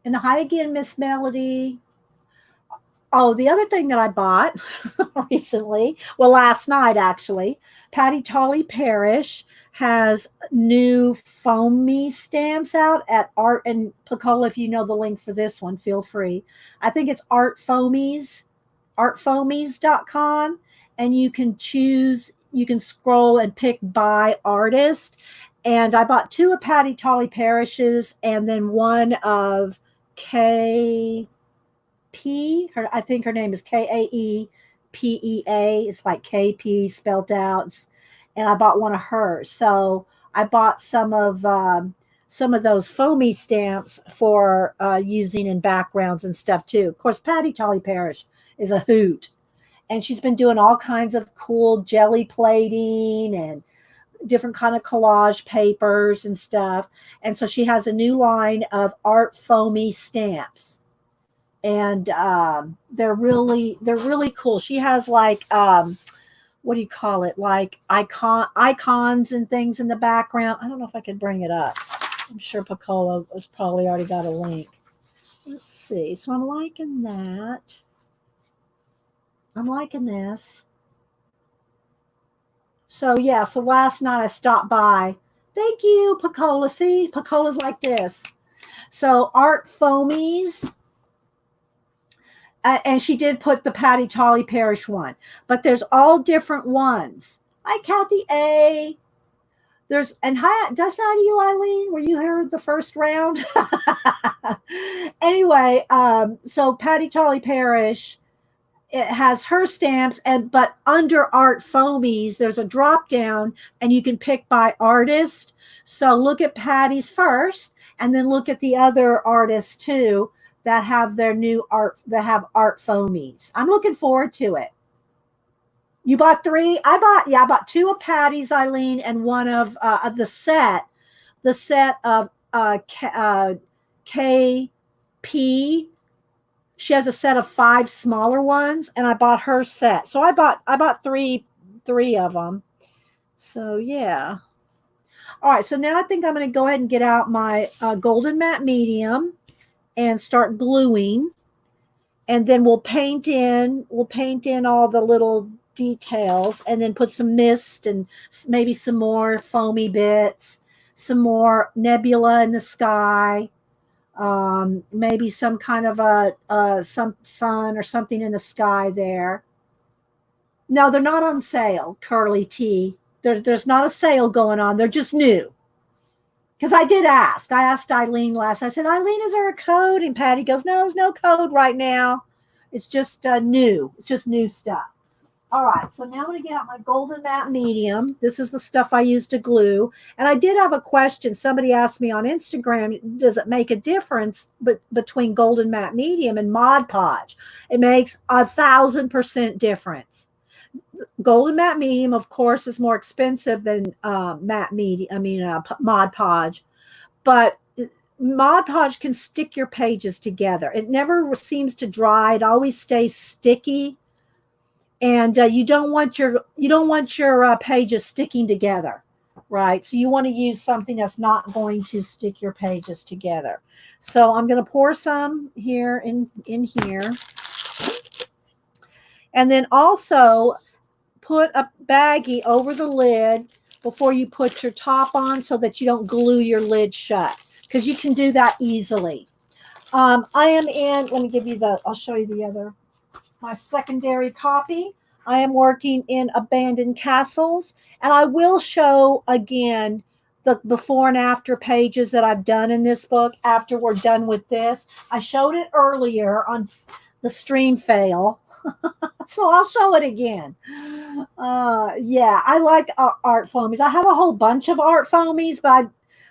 And hi again, Miss Melody. Oh, the other thing that I bought recently, well, last night actually, Patty Tolly Parrish has new foamy stamps out at Art and Picola. If you know the link for this one, feel free. I think it's artfoamies.com, and you can scroll and pick by artist. And I bought two of Patty Tolly Parrish's and then one of I think her name is Kaepea. It's like KP spelled out, and I bought one of hers. So I bought some of those foamy stamps for using in backgrounds and stuff too. Of course, Patty Tolly Parrish is a hoot, and she's been doing all kinds of cool jelly plating and different kind of collage papers and stuff. And so she has a new line of art foamy stamps, and they're really cool. She has like what do you call it? Like icons and things in the background. I don't know if I can bring it up. I'm sure Pacola has probably already got a link. Let's see. So I'm liking that. I'm liking this. So yeah, so last night I stopped by. Thank you, Pacola. See, Pacola's like this. So art foamies. And she did put the Patty Tolly Parish one, but there's all different ones. Hi, Kathy A. There's and hi, that's hi to you, Eileen. Were you here the first round? Anyway, so Patty Tolly Parish, it has her stamps, but under art foamies, there's a drop down, and you can pick by artist. So look at Patty's first, and then look at the other artists too that have their new art, that have art foamies. I'm looking forward to it. You bought 3? I bought 2 of Patty's, Eileen, and one of the set of KP. She has a set of 5 smaller ones, and I bought her set. So I bought three of them. So yeah. All right. So now I think I'm going to go ahead and get out my golden matte medium and start gluing, and then we'll paint in all the little details, and then put some mist and maybe some more foamy bits, some more nebula in the sky, maybe some kind of some sun or something in the sky there. No, they're not on sale, Curly T. There's not a sale going on. They're just new. Because I did ask. I asked Eileen last. I said, Eileen, is there a code? And Patty goes, no, there's no code right now. It's just new. It's just new stuff. All right, so now I'm going to get out my golden matte medium. This is the stuff I use to glue. And I did have a question. Somebody asked me on Instagram, does it make a difference between golden matte medium and Mod Podge? It makes 1,000% difference. Golden matte medium, of course, is more expensive than Mod Podge. But Mod Podge can stick your pages together. It never seems to dry. It always stays sticky. And you don't want your pages sticking together, right? So you want to use something that's not going to stick your pages together. So I'm going to pour some here in here, and then also put a baggie over the lid before you put your top on, so that you don't glue your lid shut, because you can do that easily. I am in. Let me give you I'll show you the other. My secondary copy. I am working in Abandoned Castles, and I will show again the before and after pages that I've done in this book after we're done with this. I showed it earlier on the stream fail, so I'll show it again. Yeah, I like art foamies. I have a whole bunch of art foamies, but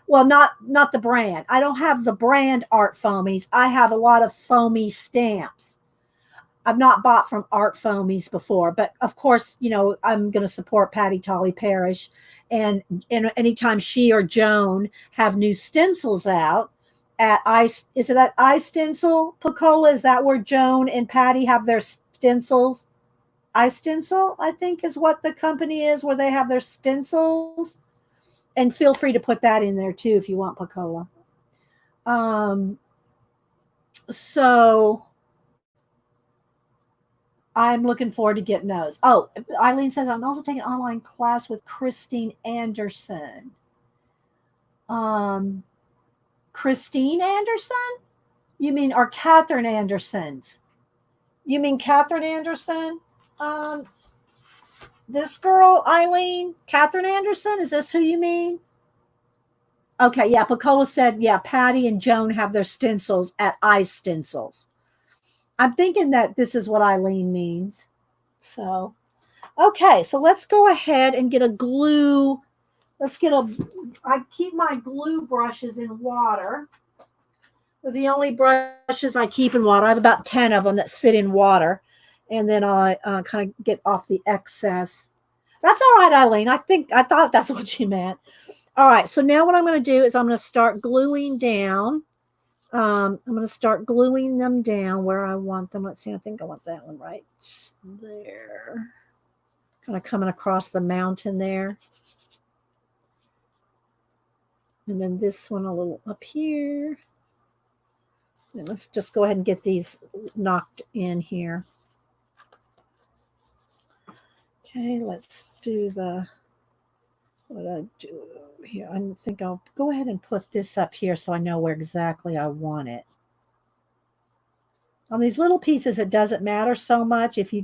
not the brand. I don't have the brand art foamies. I have a lot of foamy stamps. I've not bought from art foamies before, but of course, I'm going to support Patty Tolly Parish, and anytime she or Joan have new stencils out at is it at iStencil, Pacola? Is that where Joan and Patty have their stencils? iStencil, I think, is what the company is, where they have their stencils. And feel free to put that in there too if you want, Pacola. So I'm looking forward to getting those. Oh, Eileen says, I'm also taking an online class with Christine Anderson. Christine Anderson? You mean, or Catherine Anderson's? You mean Catherine Anderson? This girl, Eileen? Catherine Anderson? Is this who you mean? Okay, yeah, Pacola said, yeah, Patty and Joan have their stencils at iStencils. I'm thinking that this is what Eileen means. So, okay, so let's go ahead and get a glue. I keep my glue brushes in water. They're the only brushes I keep in water. I have about 10 of them that sit in water. And then I kind of get off the excess. That's all right, Eileen. I thought that's what you meant. All right. So now what I'm going to do is I'm going to start gluing down. I'm going to start gluing them down where I want them. Let's see. I think I want that one right there. Kind of coming across the mountain there. And then this one a little up here. And let's just go ahead and get these knocked in here. Okay, let's do what I do here. I think I'll go ahead and put this up here so I know where exactly I want it. On these little pieces, it doesn't matter so much if you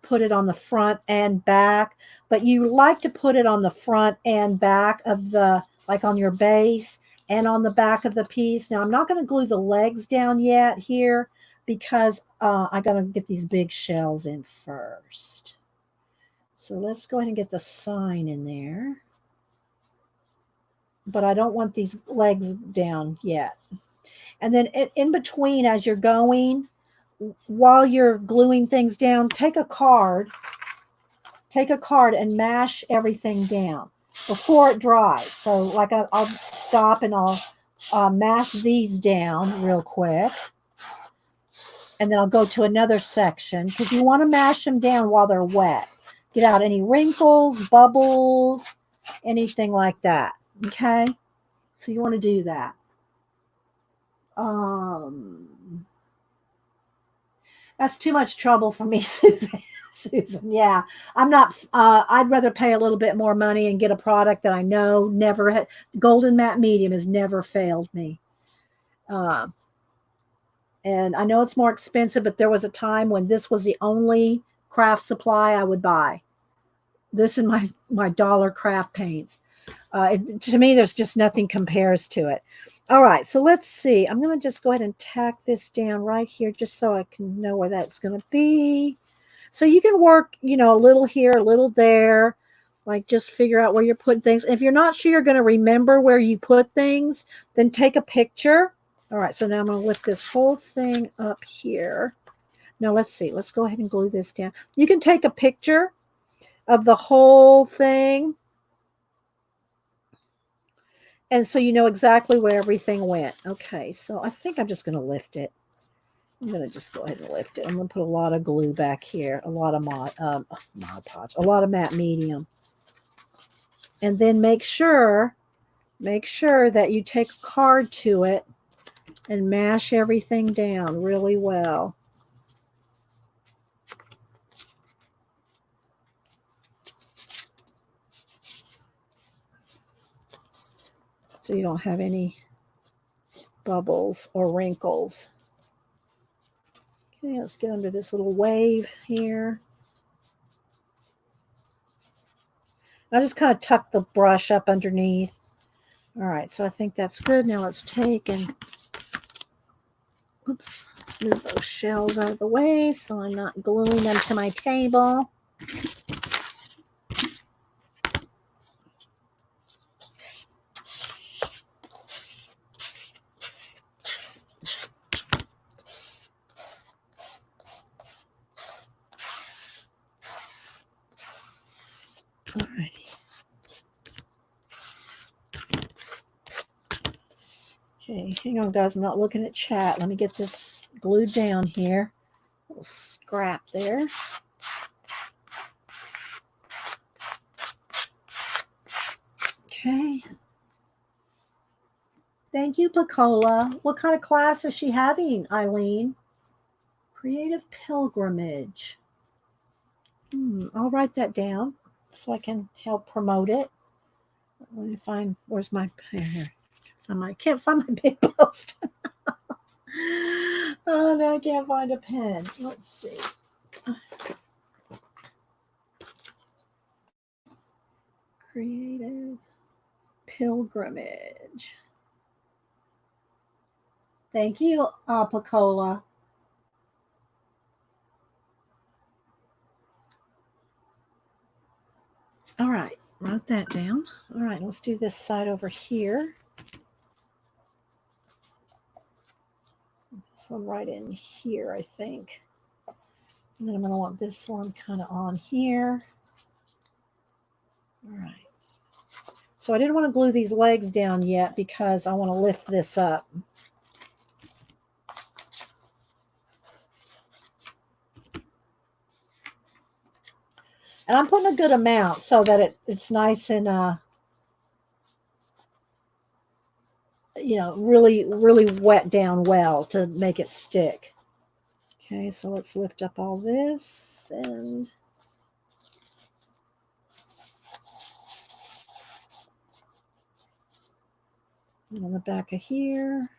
put it on the front and back, but you like to put it on the front and back of like on your base and on the back of the piece. Now, I'm not going to glue the legs down yet here because I got to get these big shells in first. So let's go ahead and get the sign in there. But I don't want these legs down yet. And then in between, as you're going, while you're gluing things down, take a card and mash everything down before it dries. So like I'll stop and I'll mash these down real quick. And then I'll go to another section because you want to mash them down while they're wet. Get out any wrinkles, bubbles, anything like that. Okay? So you want to do that. That's too much trouble for me, Susan. Susan, yeah. I'm not, I'd rather pay a little bit more money and get a product that I know never had. Golden Matte Medium has never failed me. And I know it's more expensive, but there was a time when this was the only craft supply I would buy. This and my dollar craft paints. To me, there's just nothing compares to it. All right, so let's see. I'm going to just go ahead and tack this down right here just so I can know where that's going to be. So you can work, a little here, a little there, like just figure out where you're putting things. If you're not sure you're going to remember where you put things, then take a picture. All right, so now I'm going to lift this whole thing up here. Now let's see. Let's go ahead and glue this down. You can take a picture of the whole thing. And so you know exactly where everything went. Okay, so I think I'm just going to lift it. I'm going to just go ahead and lift it. I'm going to put a lot of glue back here, a lot of Mod Podge, a lot of matte medium. And then make sure that you take a card to it and mash everything down really well. So you don't have any bubbles or wrinkles. Okay, let's get under this little wave here. I just kind of tuck the brush up underneath. All right, so I think that's good. Now let's take and, let's move those shells out of the way so I'm not gluing them to my table. All right. Okay, hang on, guys. I'm not looking at chat. Let me get this glued down here. A little scrap there. Okay. Thank you, Pacola. What kind of class is she having, Eileen? Creative Pilgrimage. I'll write that down so I can help promote it. Let me find, where's my pen here? I can't find my big post. Oh, no, I can't find a pen. Let's see. Creative Pilgrimage. Thank you, Pacola. All right, wrote that down. All right, let's do this side over here. This one right in here, I think. And then I'm going to want this one kind of on here. All right. So I didn't want to glue these legs down yet because I want to lift this up. And I'm putting a good amount so that it's nice and, really, really wet down well to make it stick. Okay, so let's lift up all this and on the back of here.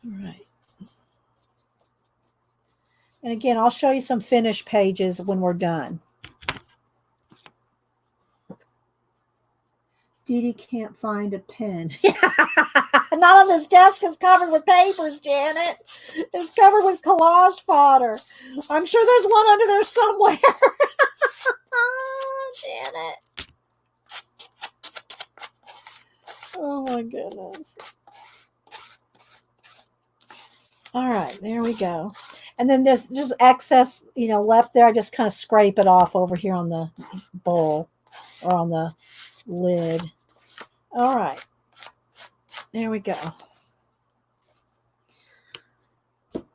All right. And again, I'll show you some finished pages when we're done. Dee Dee can't find a pen. Not on this desk. It's covered with papers, Janet. It's covered with collage fodder. I'm sure there's one under there somewhere. Janet. Oh my goodness. All right, there we go. And then there's just excess, left there. I just kind of scrape it off over here on the bowl or on the lid. All right. There we go.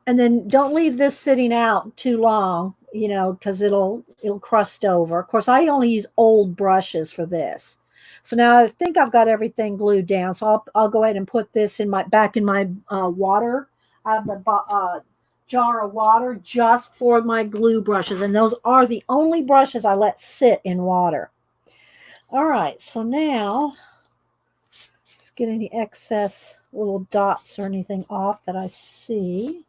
And then don't leave this sitting out too long, because it'll crust over. Of course, I only use old brushes for this. So now I think I've got everything glued down. So I'll go ahead and put this back in my water. I have the jar of water just for my glue brushes. And those are the only brushes I let sit in water. All right. So now let's get any excess little dots or anything off that I see.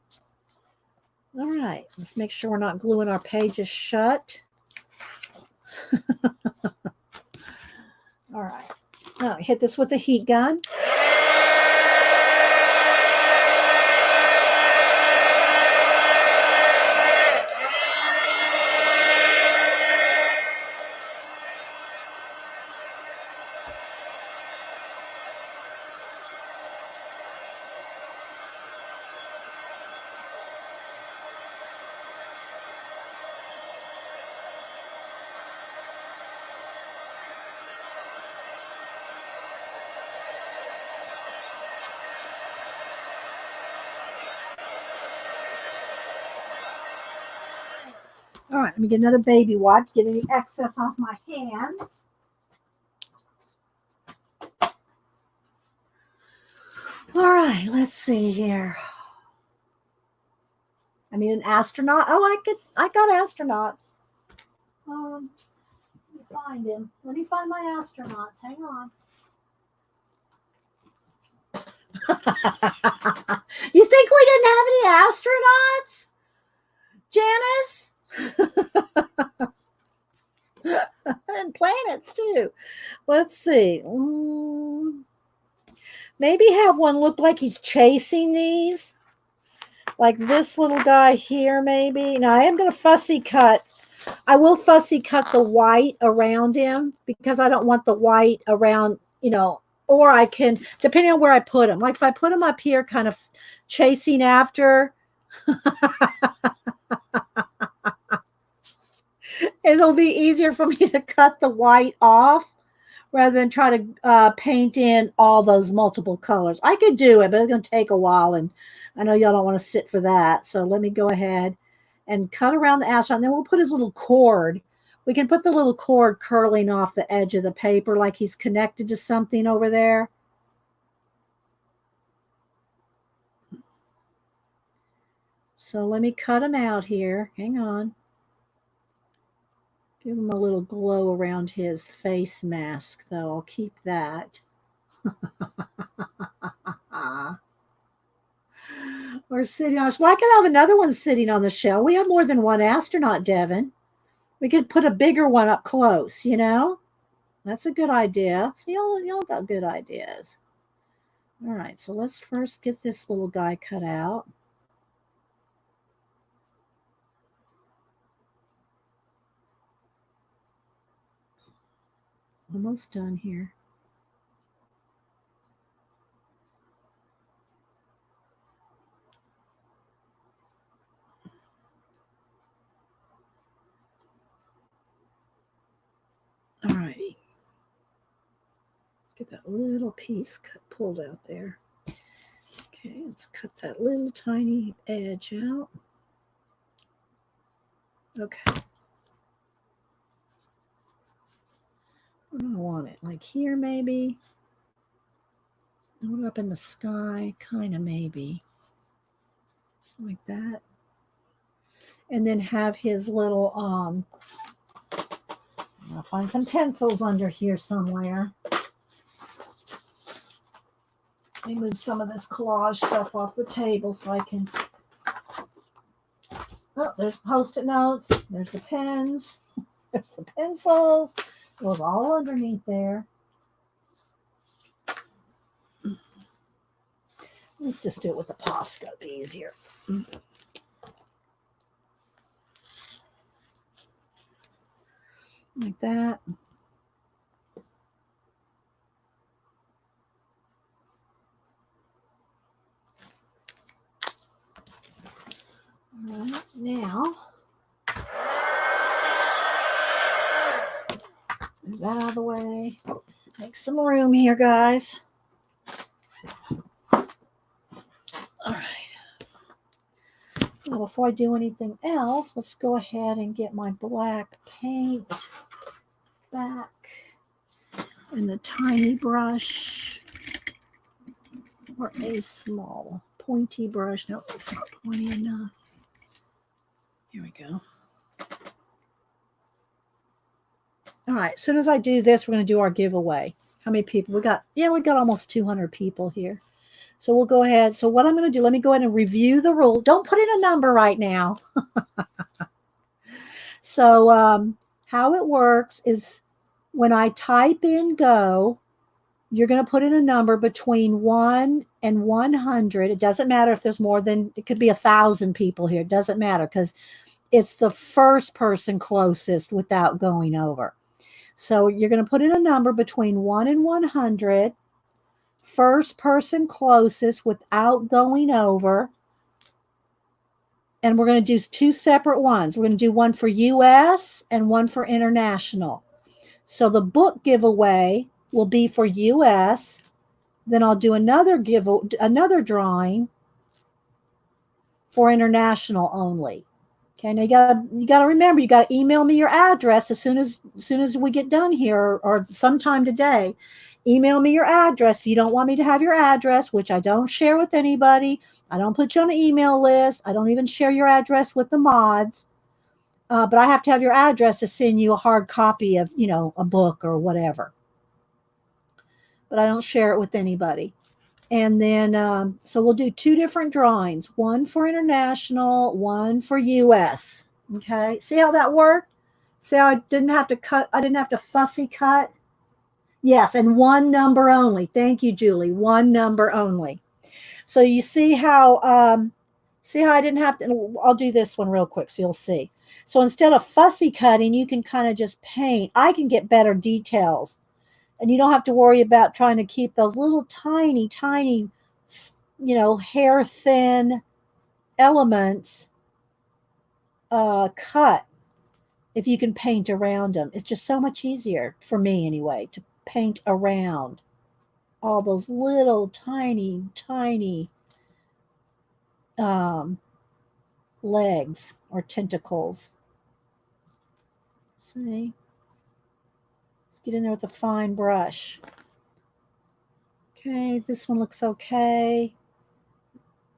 All right. Let's make sure we're not gluing our pages shut. All right. Now hit this with a heat gun. All right, let me get another baby wipe, get any excess off my hands. All right, let's see here. I need an astronaut. Oh, I got astronauts. Let me find him. Let me find my astronauts. Hang on. You think we didn't have any astronauts, Janice? And planets too. Let's see. Maybe have one look like he's chasing these. Like this little guy here, maybe. Now I am going to fussy cut. I will fussy cut the white around him because I don't want the white around, or I can, depending on where I put him. Like if I put him up here kind of chasing after, it'll be easier for me to cut the white off rather than try to paint in all those multiple colors. I could do it, but it's going to take a while, and I know y'all don't want to sit for that. So let me go ahead and cut around the astronaut, and then we'll put his little cord. We can put the little cord curling off the edge of the paper like he's connected to something over there. So let me cut him out here. Hang on. Give him a little glow around his face mask, though. I'll keep that. Or sitting on. Well, I could have another one sitting on the shelf. We have more than one astronaut, Devin. We could put a bigger one up close, That's a good idea. See, y'all got good ideas. All right, so let's first get this little guy cut out. Almost done here. All righty. Let's get that little piece pulled out there. Okay, let's cut that little tiny edge out. Okay. Where do I want it? Like here, maybe? I want it up in the sky, kind of maybe. Like that. And then have his little, I'll find some pencils under here somewhere. Let me move some of this collage stuff off the table so I can. Oh, there's Post-it notes. There's the pens. There's the pencils. It was all underneath there. Let's just do it with the Posca. It'll be easier. Like that. All right, now move that out of the way. Make some room here, guys. All right. Now, before I do anything else, let's go ahead and get my black paint back and the tiny brush or a small pointy brush. No, it's not pointy enough. Here we go. All right, as soon as I do this, we're going to do our giveaway. How many people we got? Yeah, we got almost 200 people here. So we'll go ahead. So what I'm going to do, let me go ahead and review the rule. Don't put in a number right now. So how it works is when I type in go, you're going to put in a number between 1 and 100. It doesn't matter if there's more than, it could be 1,000 people here. It doesn't matter because it's the first person closest without going over. So you're going to put in a number between 1 and 100, first person closest without going over. And we're going to do 2 separate ones. We're going to do one for US and one for international. So the book giveaway will be for US. Then I'll do another drawing for international only. Okay, now you gotta remember, you gotta email me your address as soon as we get done here, or sometime today. Email me your address. If you don't want me to have your address, which I don't share with anybody, I don't put you on an email list. I don't even share your address with the mods. But I have to have your address to send you a hard copy of, a book or whatever. But I don't share it with anybody. And then, so we'll do 2 different drawings, one for international, one for US. Okay. See how that worked? See how I didn't have to cut? I didn't have to fussy cut. Yes. And one number only. Thank you, Julie. One number only. So you see how I didn't have to, I'll do this one real quick so you'll see. So instead of fussy cutting, you can kind of just paint. I can get better details. And you don't have to worry about trying to keep those little tiny, hair thin elements cut if you can paint around them. It's just so much easier for me anyway to paint around all those little tiny legs or tentacles. See? Let's get in there with a fine brush. Okay, this one looks okay.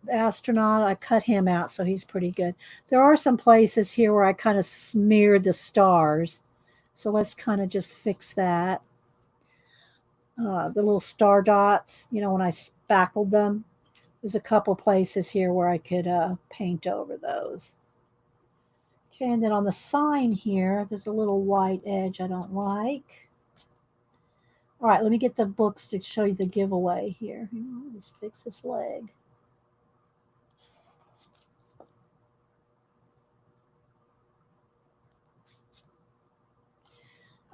The astronaut, I cut him out, so he's pretty good. There are some places here where I kind of smeared the stars. So let's kind of just fix that. The little star dots, when I spackled them. There's a couple places here where I could paint over those. Okay, and then on the sign here, there's a little white edge I don't like. All right, let me get the books to show you the giveaway here. Let's fix this leg.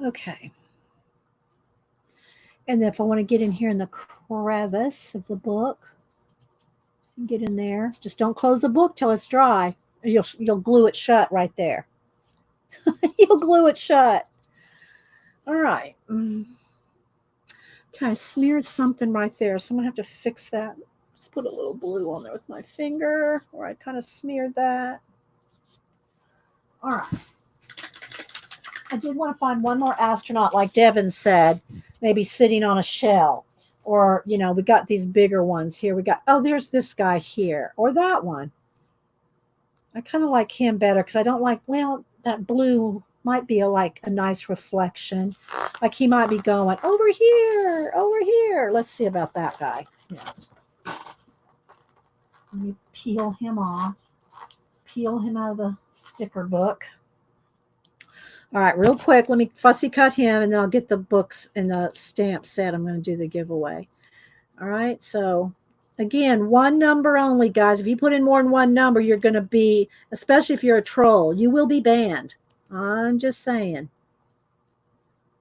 Okay. And then if I want to get in here in the crevice of the book, get in there. Just don't close the book till it's dry. You'll glue it shut right there. You'll glue it shut. All right. Okay, I smeared something right there, so I'm gonna have to fix that. Let's put a little blue on there with my finger, where I kind of smeared that. All right. I did want to find one more astronaut, like Devin said, maybe sitting on a shell. Or, we got these bigger ones here. There's this guy here, or that one. I kind of like him better because I don't like, that blue might be a nice reflection. Like he might be going, over here, over here. Let's see about that guy. Yeah. Let me peel him off. Peel him out of the sticker book. All right, real quick, let me fussy cut him, and then I'll get the books and the stamp set. I'm going to do the giveaway. All right, so again, one number only, guys. If you put in more than one number, you're going to be, especially if you're a troll, you will be banned. I'm just saying.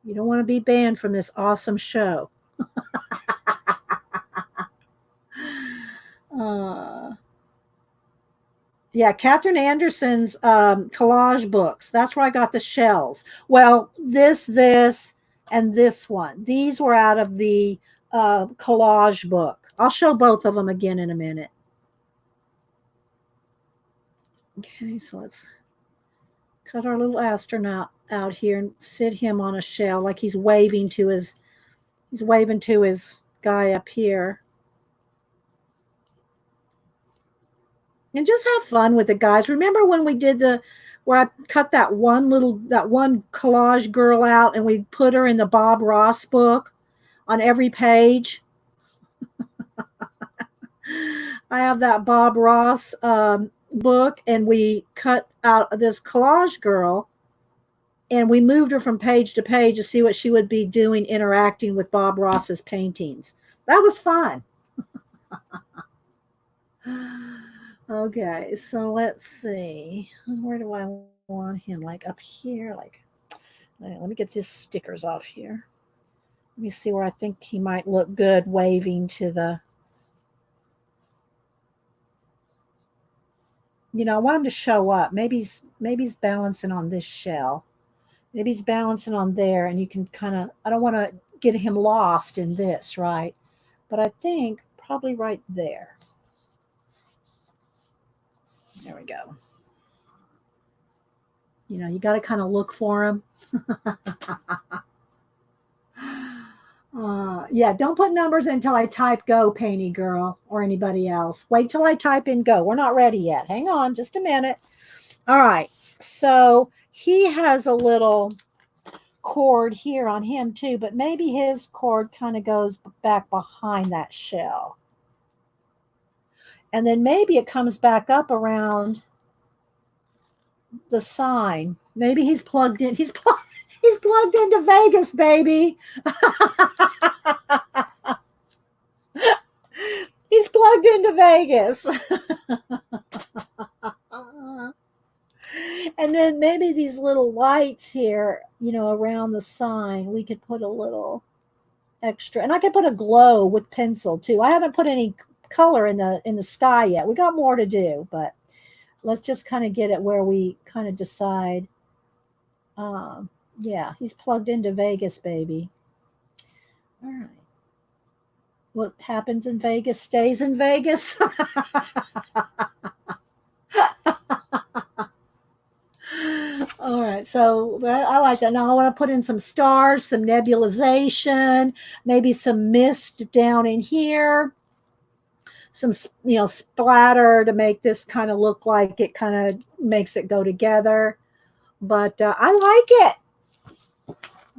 You don't want to be banned from this awesome show. Yeah, Catherine Anderson's collage books. That's where I got the shells. Well, this, and this one. These were out of the collage book. I'll show both of them again in a minute. Okay, so let's cut our little astronaut out here and sit him on a shell like he's waving to his guy up here. And just have fun with it, guys. Remember when we did where I cut that one collage girl out and we put her in the Bob Ross book on every page? I have that Bob Ross book, and we cut out this collage girl and we moved her from page to page to see what she would be doing interacting with Bob Ross's paintings. That was fun. Okay, so let's see. Where do I want him? Like up here? Let me get these stickers off here. Let me see where I think he might look good waving to the... I want him to show up. Maybe he's balancing on this shell. Maybe he's balancing on there, and you can kind of... I don't want to get him lost in this, right? But I think probably right there. There we go. You got to kind of look for him. Yeah, don't put numbers in until I type go, Painty Girl, or anybody else. Wait till I type in go. We're not ready yet. Hang on just a minute. All right. So he has a little cord here on him too, but maybe his cord kind of goes back behind that shell. And then maybe it comes back up around the sign. Maybe he's plugged in. He's plugged into Vegas, baby. He's plugged into Vegas. And then maybe these little lights here, around the sign, we could put a little extra. And I could put a glow with pencil too. I haven't put any color in the sky yet. We got more to do, but let's just kind of get it where we kind of decide. Yeah, he's plugged into Vegas, baby. All right. What happens in Vegas stays in Vegas. All right, so I like that. Now I want to put in some stars, some nebulization, maybe some mist down in here. Some, splatter to make this kind of look like it kind of makes it go together. But I like it.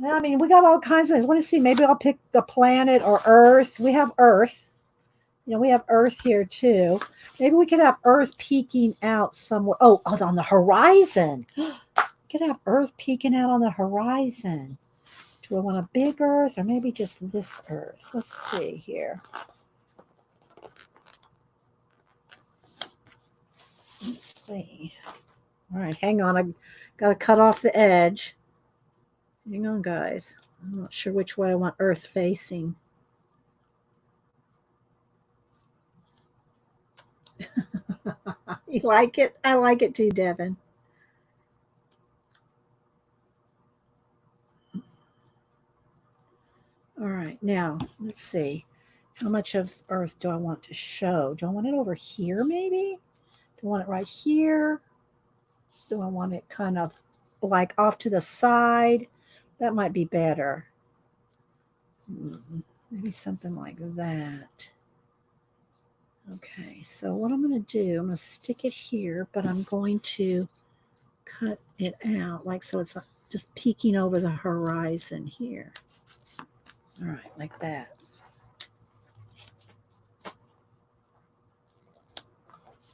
I mean, we got all kinds of things. Let me see. Maybe I'll pick the planet or Earth. We have Earth. We have Earth here too. Maybe we could have Earth peeking out somewhere. Oh, on the horizon. We could have Earth peeking out on the horizon. Do I want a big Earth or maybe just this Earth? Let's see here. Let's see. All right, hang on. I got to cut off the edge. Hang on, guys. I'm not sure which way I want Earth facing. You like it? I like it too, Devin. All right, now let's see. How much of Earth do I want to show? Do I want it over here maybe? Do I want it right here? Do I want it kind of like off to the side? That might be better. Maybe something like that. Okay, so what I'm going to do, I'm going to stick it here, but I'm going to cut it out like so it's just peeking over the horizon here. All right, like that.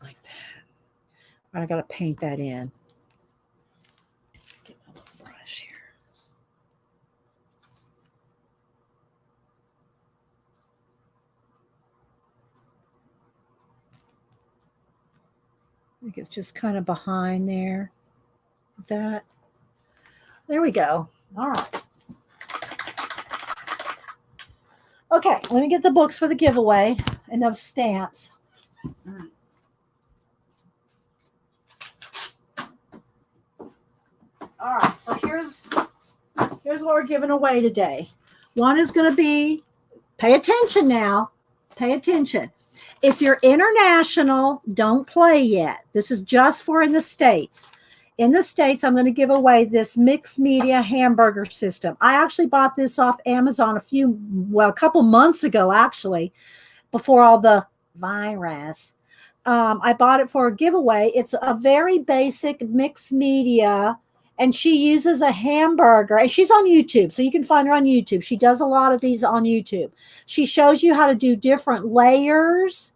Like that. All right, I got to paint that in. Let's get my little brush here. I think it's just kind of behind there. That. There we go. All right. Okay, let me get the books for the giveaway and those stamps. All right. All right, so here's what we're giving away today. One is going to be, pay attention now, pay attention. If you're international, don't play yet. This is just for in the States. In the States, I'm going to give away this mixed media hamburger system. I actually bought this off Amazon a couple months ago, actually, before all the virus. I bought it for a giveaway. It's a very basic mixed media, and she uses a hamburger, and she's on YouTube, so you can find her on YouTube. She does a lot of these on YouTube. She shows you how to do different layers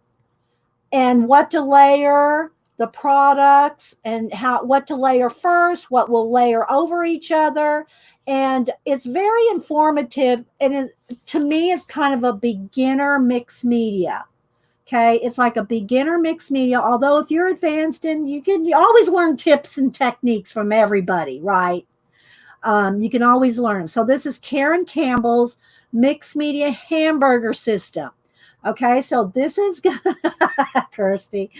and what to layer, the products, and what to layer first, what will layer over each other. And it's very informative, and to me, it's kind of a beginner mixed media. Okay, it's like a beginner mixed media. Although if you're advanced, and you always learn tips and techniques from everybody, right? You can always learn. So this is Karen Campbell's mixed media hamburger system. Okay, so this is Kirsty.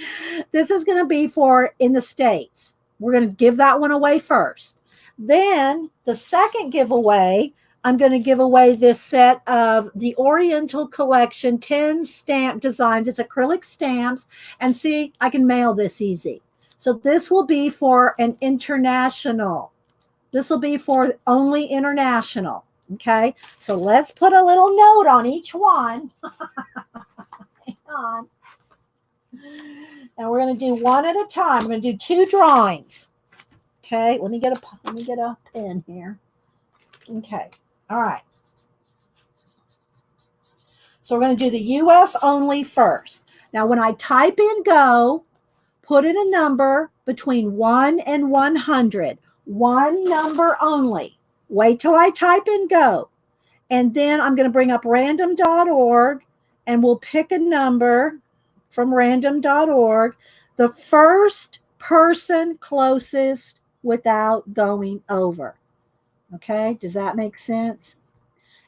This is going to be for in the States. We're going to give that one away first. Then the second giveaway, I'm going to give away this set of the Oriental Collection 10 stamp designs. It's acrylic stamps. And see, I can mail this easy. So this will be for an international. This will be for only international. Okay, so let's put a little note on each one. Hang on. And we're going to do one at a time. We're going to do 2 drawings. Okay, let me get a pen here. Okay. All right. So we're going to do the US only first. Now, when I type in go, put in a number between 1 and 100. One number only. Wait till I type in go. And then I'm going to bring up random.org, and we'll pick a number from random.org. The first person closest without going over. Okay, does that make sense?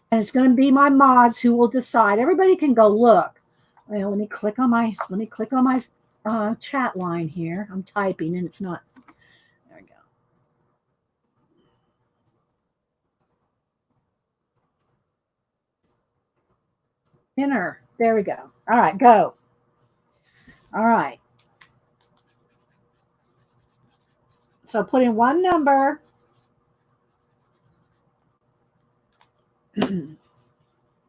And it's going to be my mods who will decide. Everybody can go look. Well, let me click on my chat line here. I'm typing and it's not. There we go. Enter. There we go. All right, go. All right. So put in one number.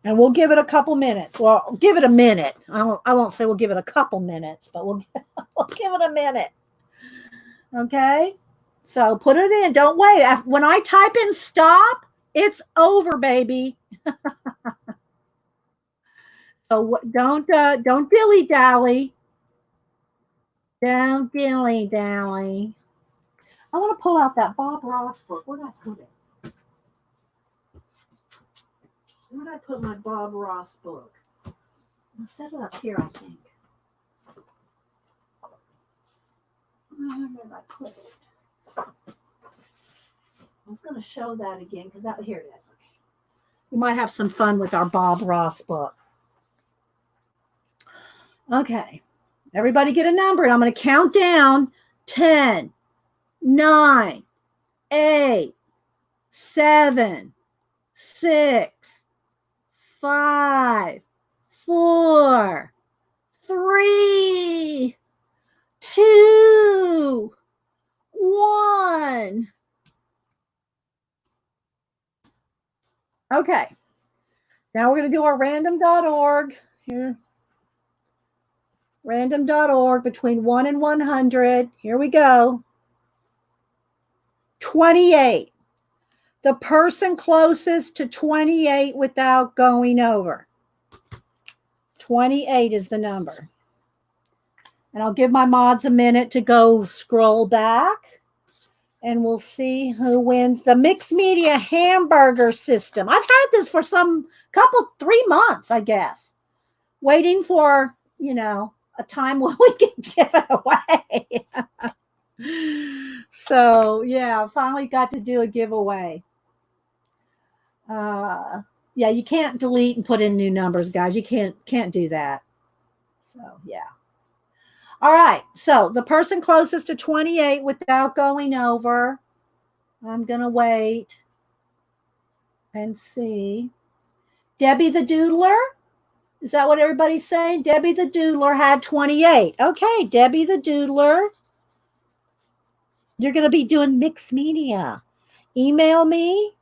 And we'll give it a couple minutes. Well, give it a minute. I won't say we'll give it a couple minutes, but we'll give it a minute. Okay? So put it in. Don't wait. When I type in stop, it's over, baby. So don't dilly-dally. Don't dilly-dally. I want to pull out that Bob Ross book. Where did I put it? Where did I put my Bob Ross book? I'll set it up here, I think. Where did I put it? was going to show that again because here it is. Okay. We might have some fun with our Bob Ross book. Okay. Everybody get a number, and I'm going to count down 10, 9, 8, 7, 6, 5, 4, 3, 2, 1. Okay. Now we're going to do our random.org here. Random.org between 1 and 100. Here we go. 28. The person closest to 28 without going over. 28 is the number. And I'll give my mods a minute to go scroll back. And we'll see who wins the mixed media hamburger system. I've had this for 3 months, I guess. Waiting for, a time when we can give it away. So, yeah, finally got to do a giveaway. Yeah, you can't delete and put in new numbers, guys. You can't do that. So, yeah. All right. So, the person closest to 28 without going over, I'm going to wait and see. Debbie the Doodler. Is that what everybody's saying? Debbie the Doodler had 28. Okay, Debbie the Doodler. You're going to be doing mixed media. Email me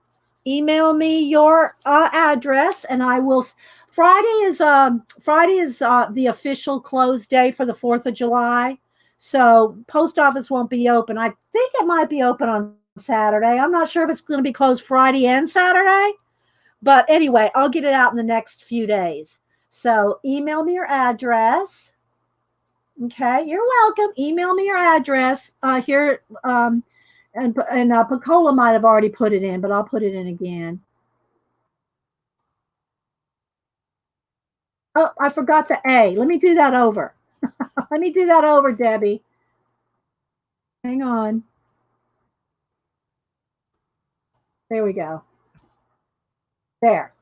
your address, and I will. Friday is the official close day for the 4th of July. So post office won't be open. I think it might be open on Saturday. I'm not sure if it's going to be closed Friday and Saturday. But anyway, I'll get it out in the next few days. So email me your address. Okay, you're welcome. Email me your address here. And Pacola might have already put it in, but I'll put it in again. Oh, I forgot the A. Let me do that over. Let me do that over, Debbie. Hang on. There we go. There.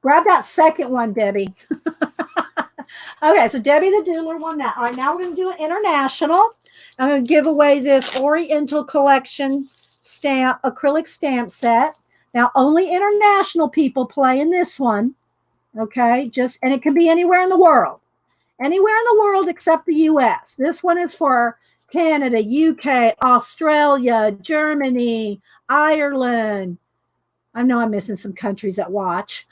Grab that second one, Debbie. Okay, so Debbie the Doodler won that. All right, now we're going to do an international. I'm going to give away this Oriental Collection acrylic stamp set. Now, only international people play in this one. Okay, and it can be anywhere in the world. Anywhere in the world except the U.S. This one is for Canada, UK, Australia, Germany, Ireland. I know I'm missing some countries that watch.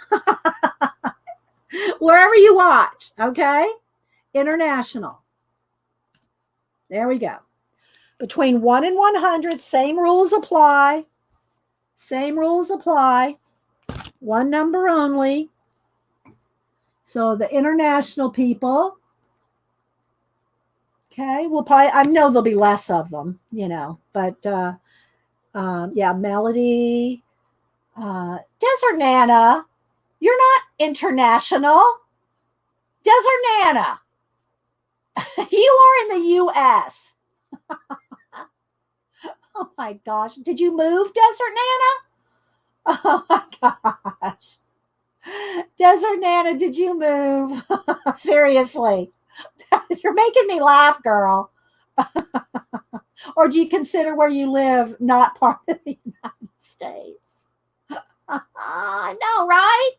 Wherever you watch, okay? International. There we go. Between 1 and 100, same rules apply. Same rules apply. One number only. So the international people, okay, I know there'll be less of them, but yeah, Melody, Desert Nana, you're not international. Desert Nana, you are in the U.S. Oh my gosh, did you move, Desert Nana? Oh my gosh. Desert Nana, did you move? Seriously. You're making me laugh, girl. Or do you consider where you live not part of the United States? No, right?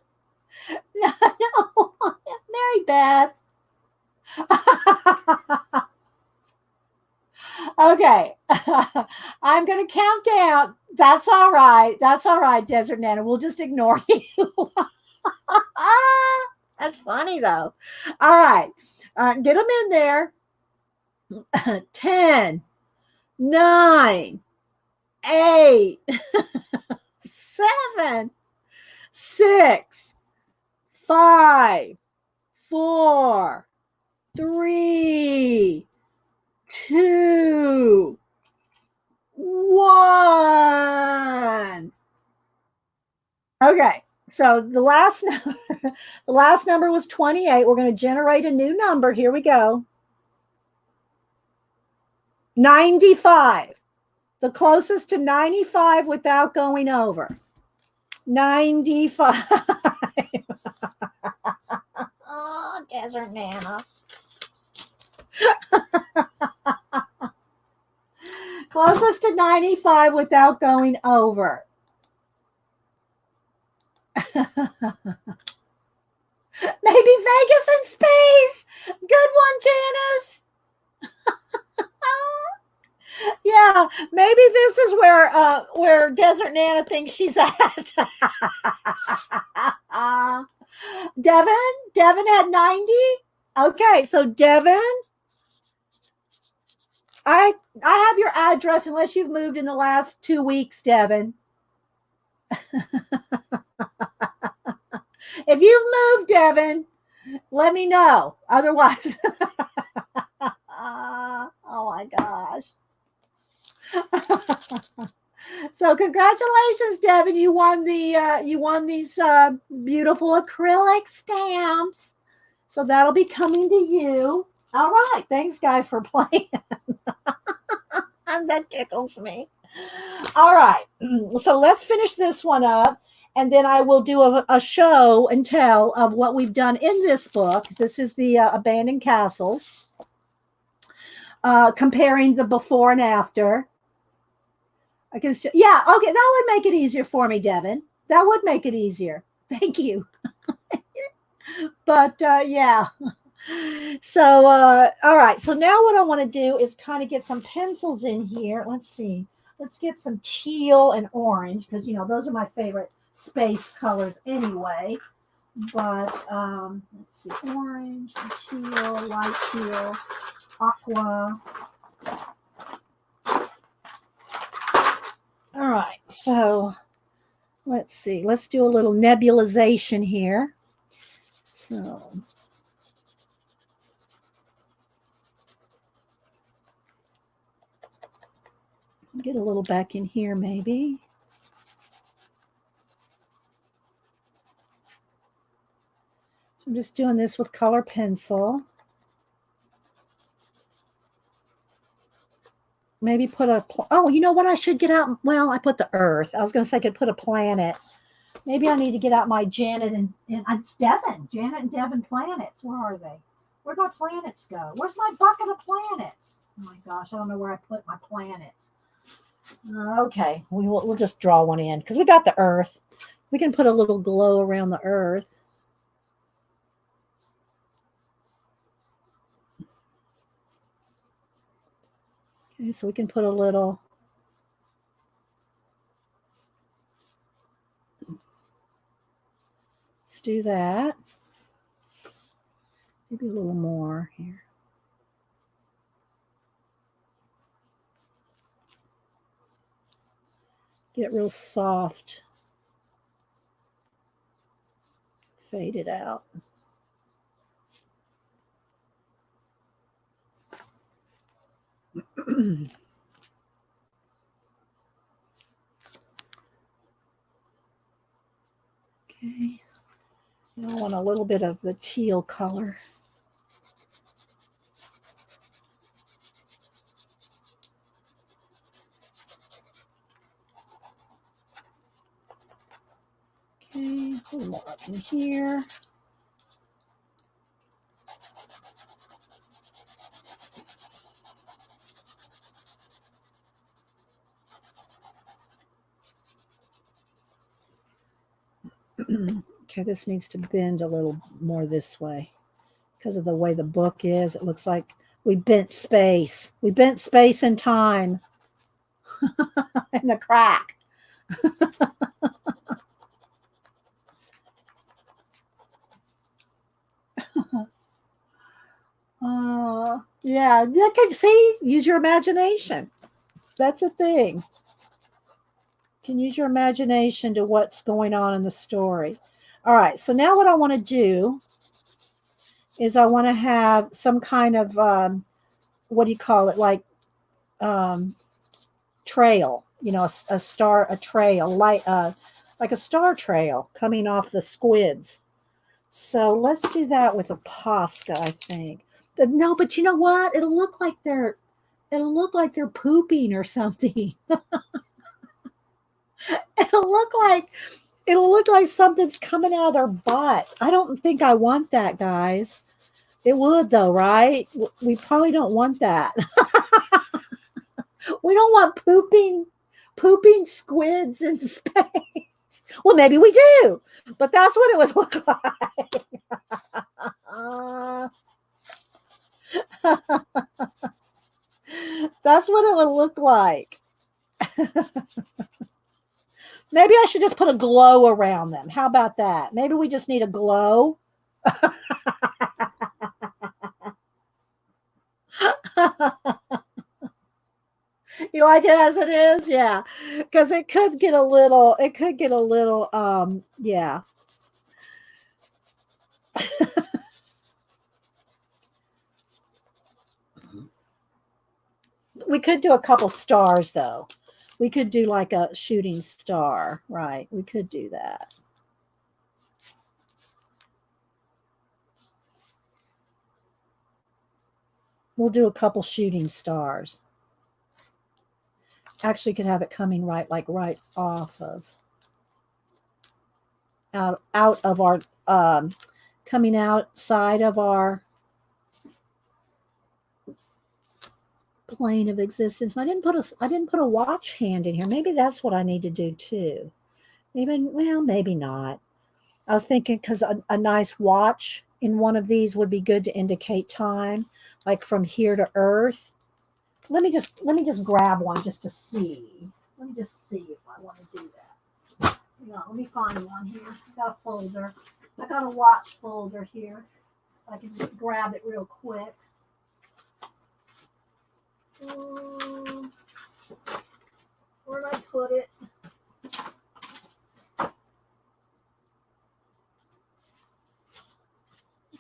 No. Mary Beth. Okay. I'm going to count down. That's all right. That's all right, Desert Nana. We'll just ignore you. That's funny, though. All right. Get them in there. 10, 9, 8, 7, 6, 5, 4, 3, 2, 1. Okay. So the last number was 28. We're going to generate a new number. Here we go. 95. The closest to 95 without going over. 95. Oh, Desert Nana. Closest to 95 without going over. Maybe Vegas in space. Good one, Janice. Yeah, maybe this is where Desert Nana thinks she's at. Devin had 90. Okay, so Devin, I have your address unless you've moved in the last 2 weeks, Devin. If you've moved, Devin, let me know. Otherwise, oh my gosh. So congratulations, Devin. You won these beautiful acrylic stamps. So that'll be coming to you. All right. Thanks, guys, for playing. And that tickles me. All right. So let's finish this one up. And then I will do a show and tell of what we've done in this book. This is the Abandoned Castles. Comparing the before and after. I can still, yeah, okay, that would make it easier for me, Devin. That would make it easier. Thank you. But yeah. So, all right. So now what I want to do is kind of get some pencils in here. Let's see. Let's get some teal and orange because, those are my favorite space colors anyway. But let's see. Orange, teal, light teal, aqua. All right. So let's see. Let's do a little nebulization here. So get a little back in here, maybe. So I'm just doing this with color pencil. Maybe put oh, you know what I should get out? Well, I put the earth. I was going to say I could put a planet. Maybe I need to get out my Janet and it's Devin. Janet and Devin planets. Where are they? Where'd my planets go? Where's my bucket of planets? Oh my gosh, I don't know where I put my planets. Okay, we'll just draw one in because we got the earth. We can put a little glow around the earth. Okay, so we can put a little. Let's do that. Maybe a little more here. Get it real soft. Fade it out. Okay. I want a little bit of the teal color. Okay, a little more up in here. Okay, this needs to bend a little more this way because of the way the book is. It looks like we bent space. We bent space and time in the crack. Yeah, you can see, use your imagination. That's a thing. You can use your imagination to what's going on in the story. All right, so now what I want to do is I want to have some kind of, what do you call it, like trail, a trail, like a star trail coming off the squids. So let's do that with a Posca, I think. No, but you know what? It'll look like they're It'll look like they're pooping or something. It'll look like it'll look like something's coming out of their butt. I don't think I want that, guys. It would though, right? We probably don't want that. We don't want pooping squids in space. Well, maybe we do, but that's what it would look like. That's what it would look like. Maybe I should just put a glow around them. How about that? Maybe we just need a glow. You like it as it is? Yeah. Because it could get a little, yeah. We could do a couple stars though. We could do like a shooting star, right? We could do that. We'll do a couple shooting stars. Actually, could have it coming right off of out of our coming outside of our plane of existence. And I didn't put a watch hand in here. Maybe that's what I need to do too. Maybe not. I was thinking because a nice watch in one of these would be good to indicate time, like from here to Earth. Let me just grab one just to see. Let me just see if I want to do that. Hang on, let me find one here. I got a folder. I got a watch folder here. I can just grab it real quick. Where did I put it?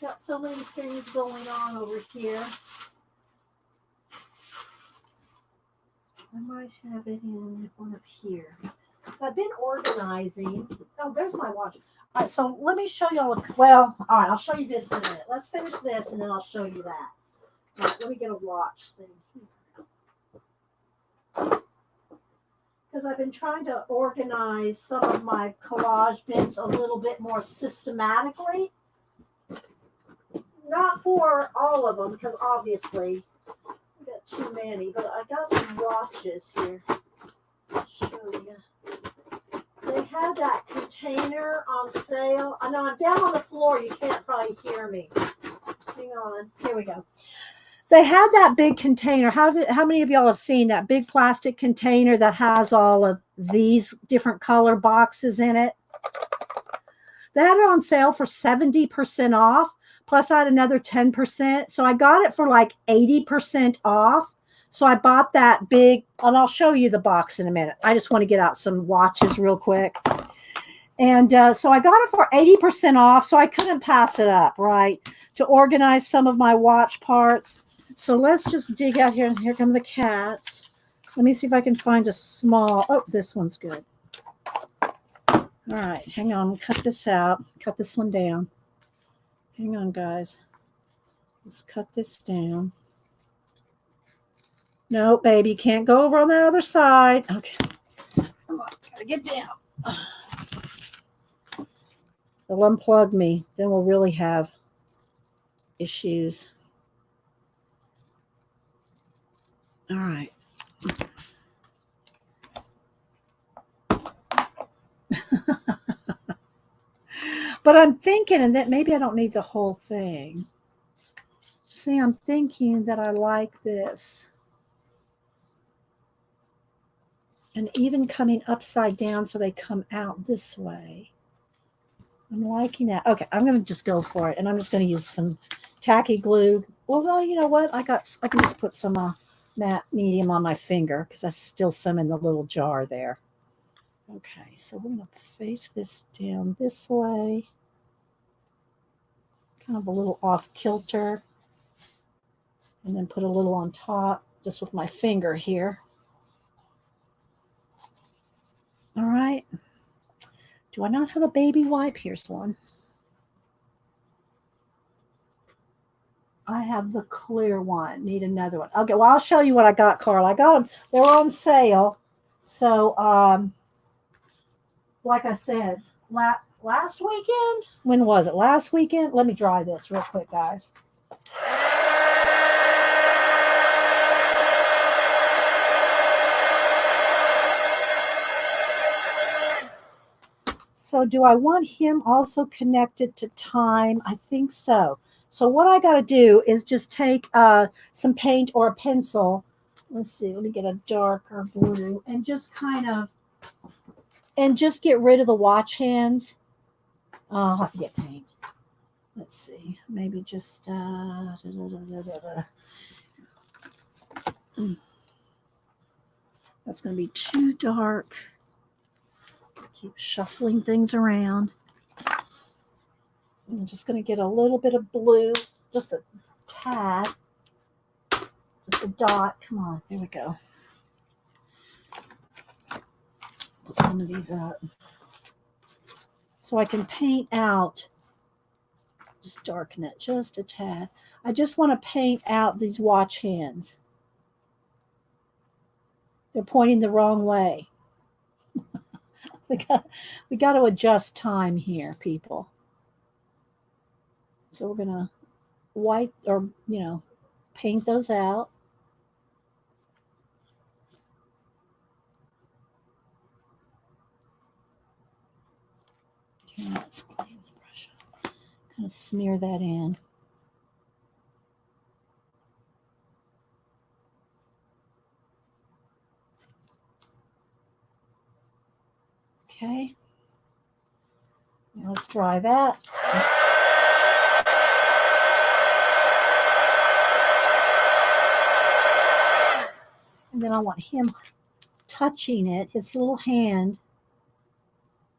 Got so many things going on over here. I might have it in one of here. So I've been organizing. Oh, there's my watch. All right, so let me show y'all. Well, all right, I'll show you this in a minute. Let's finish this and then I'll show you that. All right, let me get a watch thing here. Because I've been trying to organize some of my collage bits a little bit more systematically. Not for all of them, because obviously I've got too many, but I got some watches here. I'll show you. They had that container on sale. I know I'm down on the floor. You can't probably hear me. Hang on. Here we go. They had that big container. How many of y'all have seen that big plastic container that has all of these different color boxes in it? They had it on sale for 70% off. Plus I had another 10%. So I got it for like 80% off. So I bought that big, and I'll show you the box in a minute. I just want to get out some watches real quick. And so I got it for 80% off. So I couldn't pass it up, right? To organize some of my watch parts. So let's just dig out here. And here come the cats. Let me see if I can find a small, oh, this one's good. All right, hang on. We'll cut this out. Cut this one down. Hang on, guys. Let's cut this down. No, baby, you can't go over on the other side. Okay. Come on, gotta get down. They'll unplug me. Then we'll really have issues. All right. But I'm thinking, and that maybe I don't need the whole thing. See, I'm thinking that I like this. And even coming upside down so they come out this way. I'm liking that. Okay, I'm going to just go for it. And I'm just going to use some tacky glue. Although, you know what? I can just put some matte medium on my finger because I still some in the little jar there. Okay, so we're going to face this down this way. Kind of a little off kilter. And then put a little on top just with my finger here. All right. Do I not have a baby wipe? Here's one. I have the clear one. Need another one. Okay, well, I'll show you what I got, Carl. I got them. They were on sale. So, like I said, last weekend. When was it? Last weekend. Let me dry this real quick, guys. So do I want him also connected to time? I think so. So what I got to do is just take some paint or a pencil. Let's see. Let me get a darker blue and just get rid of the watch hands. I'll have to get paint. Let's see. Maybe just that's going to be too dark. Keep shuffling things around. I'm just going to get a little bit of blue, just a tad, just a dot. Come on, there we go. Put some of these up so I can paint out. Just darken it just a tad. I just want to paint out these watch hands. They're pointing the wrong way. we got to adjust time here, people. So we're going to white or, paint those out. Okay, let's clean the brush up. Kind of smear that in. Okay. Now let's dry that. And then I want him touching it. His little hand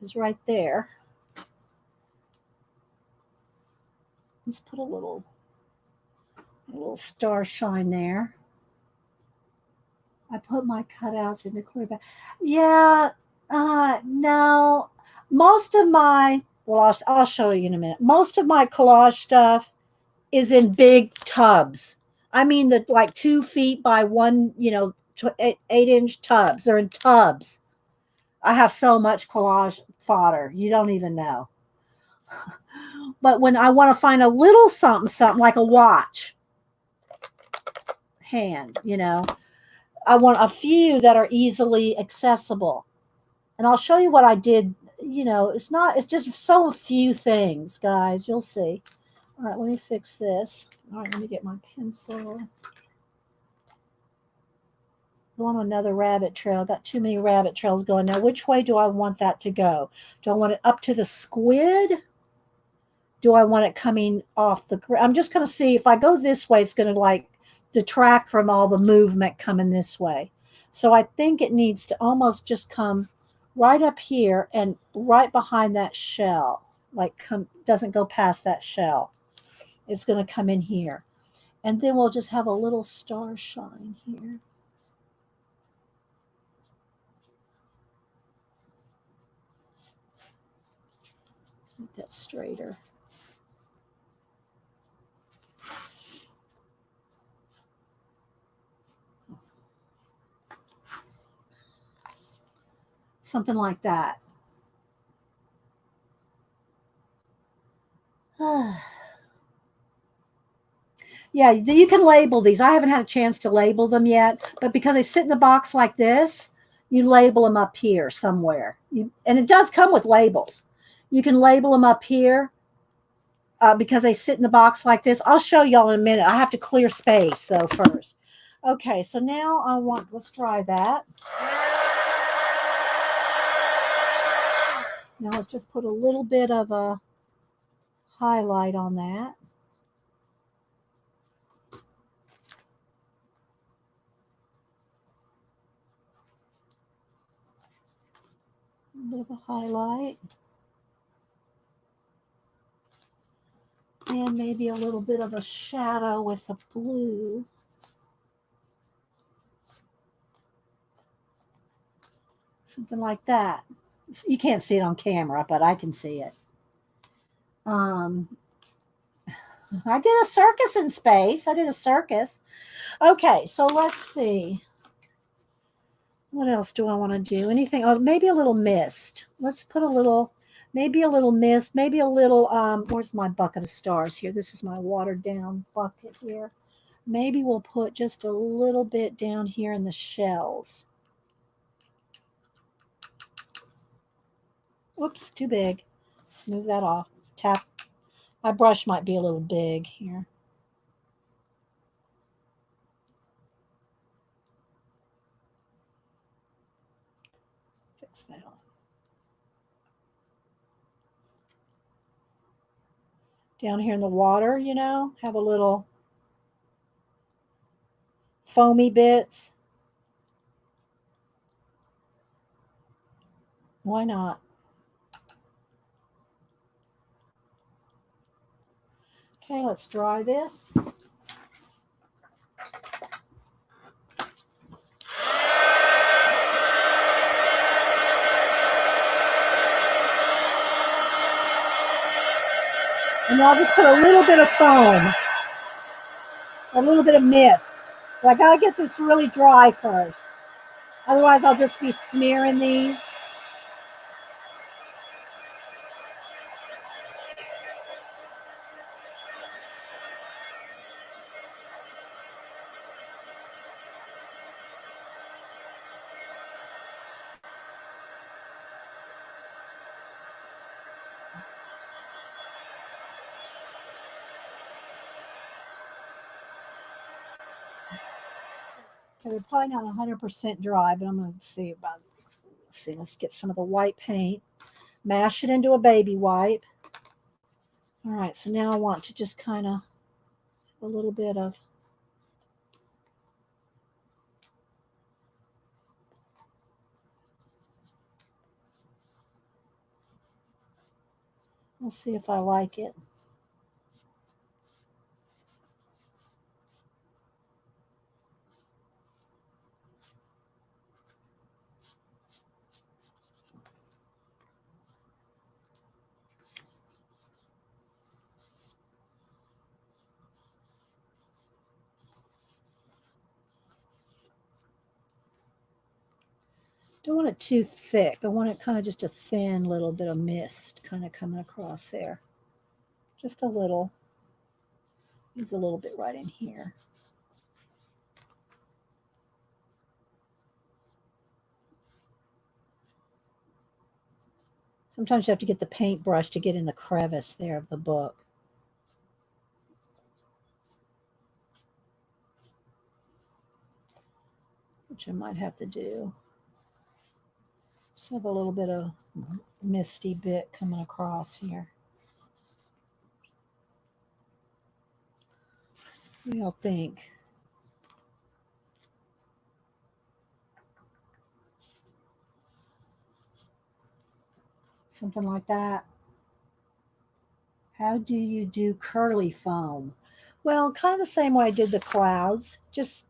is right there. Let's put a little star shine there. I put my cutouts in the clear back. Yeah, no. Most of my, well, I'll show you in a minute. Most of my collage stuff is in big tubs. I mean, the like 2 feet by 1, 8-inch tubs. They're in tubs. I have so much collage fodder. You don't even know. But when I want to find a little something like a watch hand, I want a few that are easily accessible. And I'll show you what I did. It's just so few things, guys. You'll see. All right, let me fix this. All right, let me get my pencil. Go on another rabbit trail. I've got too many rabbit trails going now. Which way do I want that to go? Do I want it up to the squid? Do I want it coming off the ground? I'm just going to see if I go this way, it's going to like detract from all the movement coming this way. So I think it needs to almost just come right up here and right behind that shell. Doesn't go past that shell. It's going to come in here. And then we'll just have a little star shine here. Let's make that straighter. Something like that. Yeah, you can label these. I haven't had a chance to label them yet, but because they sit in the box like this, you label them up here somewhere. And it does come with labels. You can label them up here because they sit in the box like this. I'll show y'all in a minute. I have to clear space, though, first. Okay, so now let's try that. Now let's just put a little bit of a highlight on that. A bit of a highlight. And maybe a little bit of a shadow with a blue. Something like that. You can't see it on camera, but I can see it. I did a circus in space. I did a circus. Okay, so let's see. What else do I want to do? Anything? Oh, maybe a little mist. Let's put a little, maybe a little mist, maybe a little, where's my bucket of stars here? This is my watered down bucket here. Maybe we'll put just a little bit down here in the shells. Whoops, too big. Let's move that off. Tap. My brush might be a little big here. Fix that. Down here in the water, you know, have a little foamy bits. Why not? Okay, let's dry this. And I'll just put a little bit of foam, a little bit of mist. But I gotta get this really dry first. Otherwise, I'll just be smearing these. Okay, they're probably not 100% dry, but I'm gonna see about. Let's see. Let's get some of the white paint. Mash it into a baby wipe. All right. So now I want to just kind of a little bit of. We'll see if I like it. Don't want it too thick. I want it kind of just a thin little bit of mist kind of coming across there. Just a little. Needs a little bit right in here. Sometimes you have to get the paintbrush to get in the crevice there of the book. Which I might have to do. Just have a little bit of misty bit coming across here. What do y'all think? Something like that. How do you do curly foam? Well, kind of the same way I did the clouds. Just,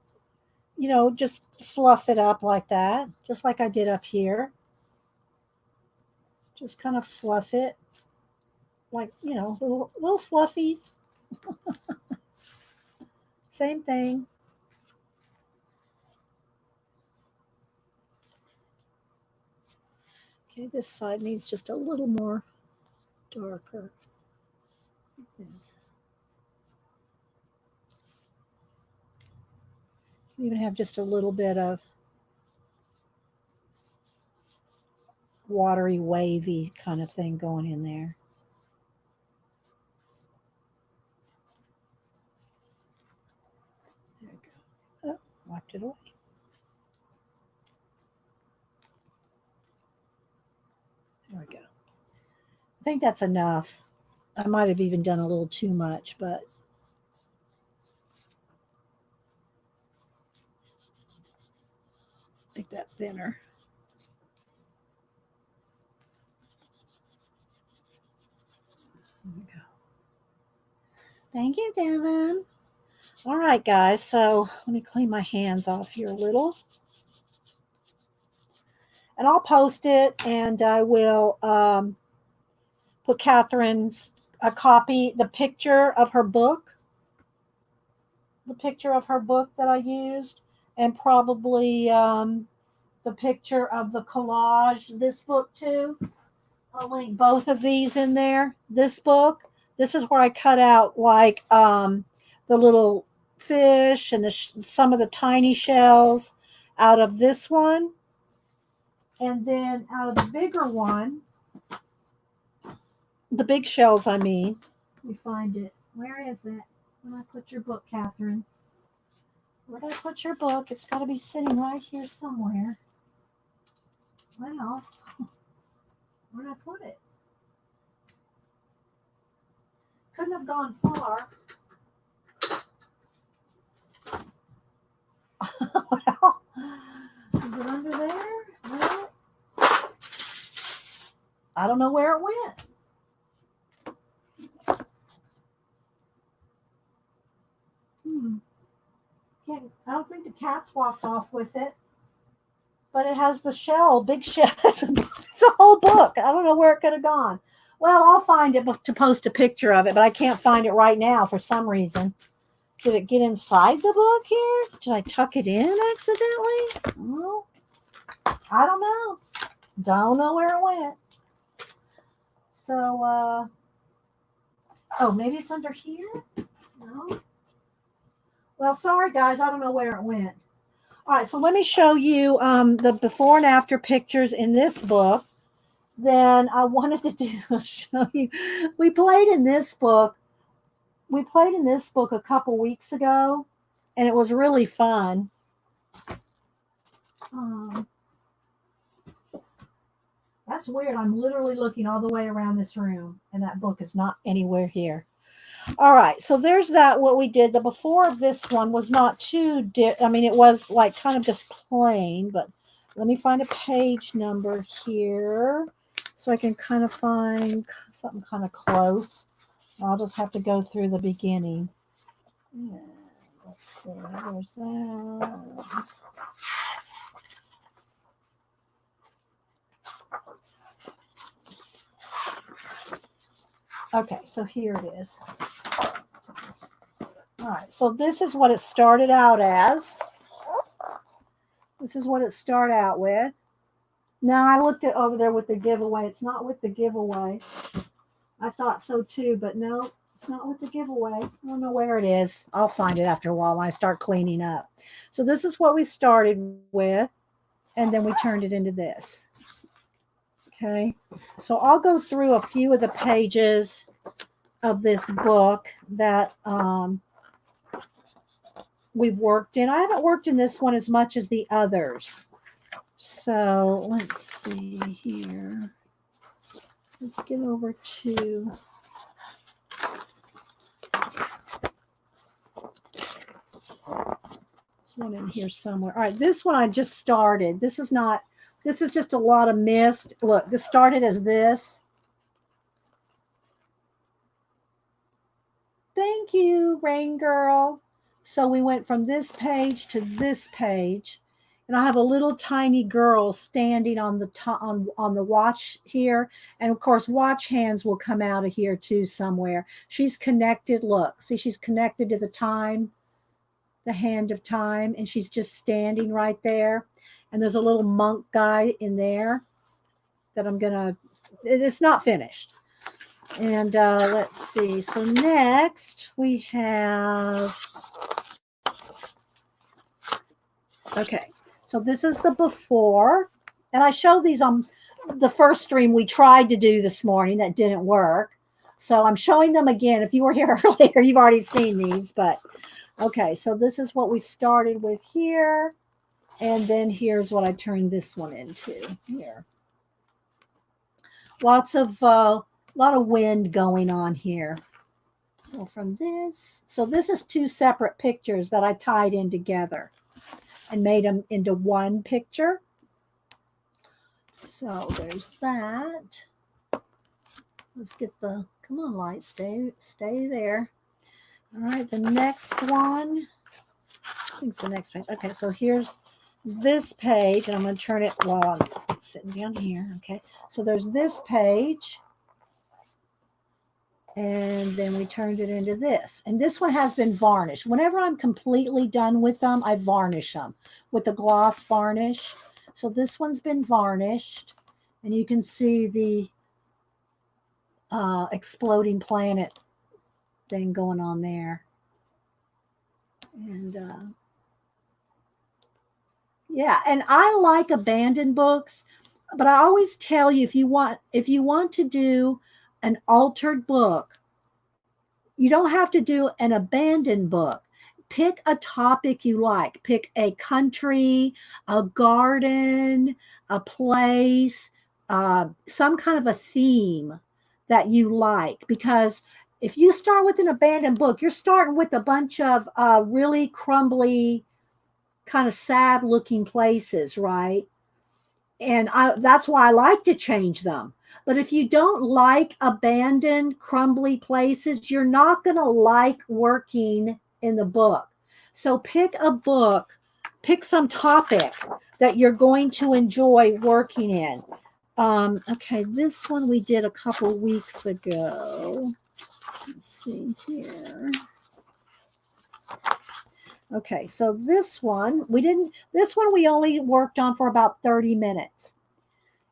you know, just fluff it up like that, just like I did up here. Just kind of fluff it like, you know, little fluffies. Same thing. Okay, this side needs just a little more darker. You even have just a little bit of watery, wavy kind of thing going in there. There we go. Oh, wiped it away. There we go. I think that's enough. I might have even done a little too much, but make that thinner. There we go. Thank you, Devin. All right, guys. So let me clean my hands off here a little. And I'll post it, and I will put Catherine's a copy, the picture of her book, that I used, and probably the picture of the collage, this book too. I'll link both of these in there. This book, this is where I cut out like the little fish and some of the tiny shells out of this one. And then out of the bigger one, the big shells, I mean. Let me find it. Where is it? Where did I put your book, Catherine? Where did I put your book? It's got to be sitting right here somewhere. Well, where did I put it? Couldn't have gone far. Well, is it under there? Well, I don't know where it went. I don't think the cat's walked off with it, but it has the shell, big shell. It's a whole book. I don't know where it could have gone. Well, I'll find it to post a picture of it, but I can't find it right now for some reason. Did it get inside the book here? Did I tuck it in accidentally? Well, I don't know. Don't know where it went. So, oh, maybe it's under here? No. Well, sorry, guys. I don't know where it went. All right, so let me show you the before and after pictures in this book. Then I wanted to show you. We played in this book a couple weeks ago, and it was really fun. That's weird. I'm literally looking all the way around this room, and that book is not anywhere here. All right, so there's that, what we did. The before of this one was not too, I mean, it was like kind of just plain, but let me find a page number here so I can kind of find something kind of close. I'll just have to go through the beginning. Yeah, let's see, there's that. Okay, so here it is. All right, so this is what it started out as. This is what it started out with. Now I looked at over there with the giveaway. It's not with the giveaway. I thought so too, but no, it's not with the giveaway. I don't know where it is. I'll find it after a while when I start cleaning up. So this is what we started with, and then we turned it into this. Okay, so I'll go through a few of the pages of this book that we've worked in. I haven't worked in this one as much as the others. So let's see here. Let's get over to this one in here somewhere. All right, this one I just started. This is just a lot of mist. Look, this started as this. Thank you, Rain Girl. So we went from this page to this page, and I have a little tiny girl standing on the on the watch here, and of course watch hands will come out of here too somewhere. She's connected. Look, see, she's connected to the time, the hand of time, and she's just standing right there. And there's a little monk guy in there that it's not finished. And let's see. So next we have, okay, so this is the before. And I showed these on the first stream we tried to do this morning that didn't work. So I'm showing them again. If you were here earlier, you've already seen these. But okay, so this is what we started with here. And then here's what I turned this one into here. Lots of a lot of wind going on here. So from this, so this is two separate pictures that I tied in together and made them into one picture. So there's that. Let's get the, come on, light, stay there. All right, the next one. I think it's the next page. Okay, so here's this page, and I'm going to turn it while I'm sitting down here. Okay, so there's this page, And then we turned it into this. And this one has been varnished. Whenever I'm completely done with them, I varnish them with the gloss varnish. So this one's been varnished. And you can see the exploding planet thing going on there. And yeah, and I like abandoned books, but I always tell you, if you want to do an altered book, you don't have to do an abandoned book. Pick a topic you like. Pick a country, a garden, a place, some kind of a theme that you like. Because if you start with an abandoned book, you're starting with a bunch of really crumbly, kind of sad looking places, right? And that's why I like to change them. But if you don't like abandoned, crumbly places, you're not going to like working in the book. So pick a book, pick some topic that you're going to enjoy working in. Okay, this one we did a couple weeks ago. Let's see here. Okay, so this one we only worked on for about 30 minutes.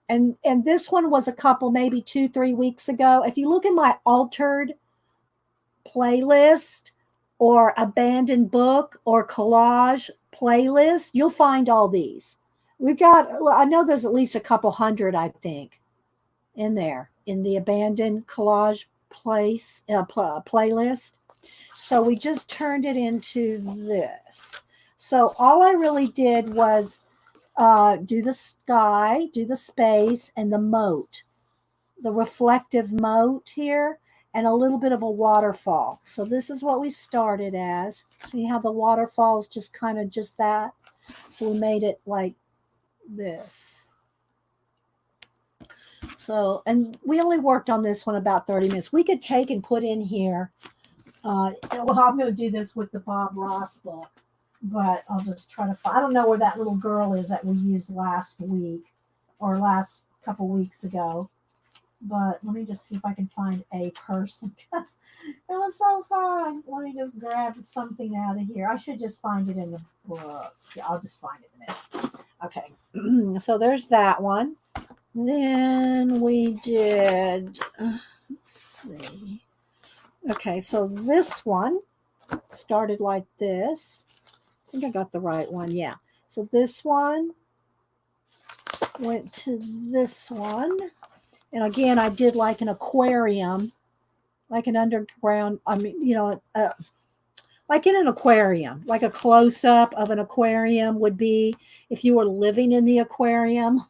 And this one was a couple, maybe 2-3 weeks ago. If you look in my altered playlist or abandoned book or collage playlist, you'll find all these. I know there's at least a couple hundred, I think, in there, in the abandoned collage playlist. So we just turned it into this. So all I really did was do the sky, do the space, and the moat, the reflective moat here, and a little bit of a waterfall. So this is what we started as. See how the waterfall is just kind of just that? So we made it like this. So, and we only worked on this one about 30 minutes. We could take and put in here. Well, I'm going to do this with the Bob Ross book, but I'll just try to find. I don't know where that little girl is that we used last week or last couple weeks ago, but let me just see if I can find a person because it was so fun. Let me just grab something out of here. I should just find it in the book. Yeah, I'll just find it in a minute. Okay, so there's that one. Then we did, let's see. Okay, so this one started like this. I think I got the right one. Yeah. So this one went to this one. And again, I did like an aquarium, like an underground, like in an aquarium, like a close-up of an aquarium would be if you were living in the aquarium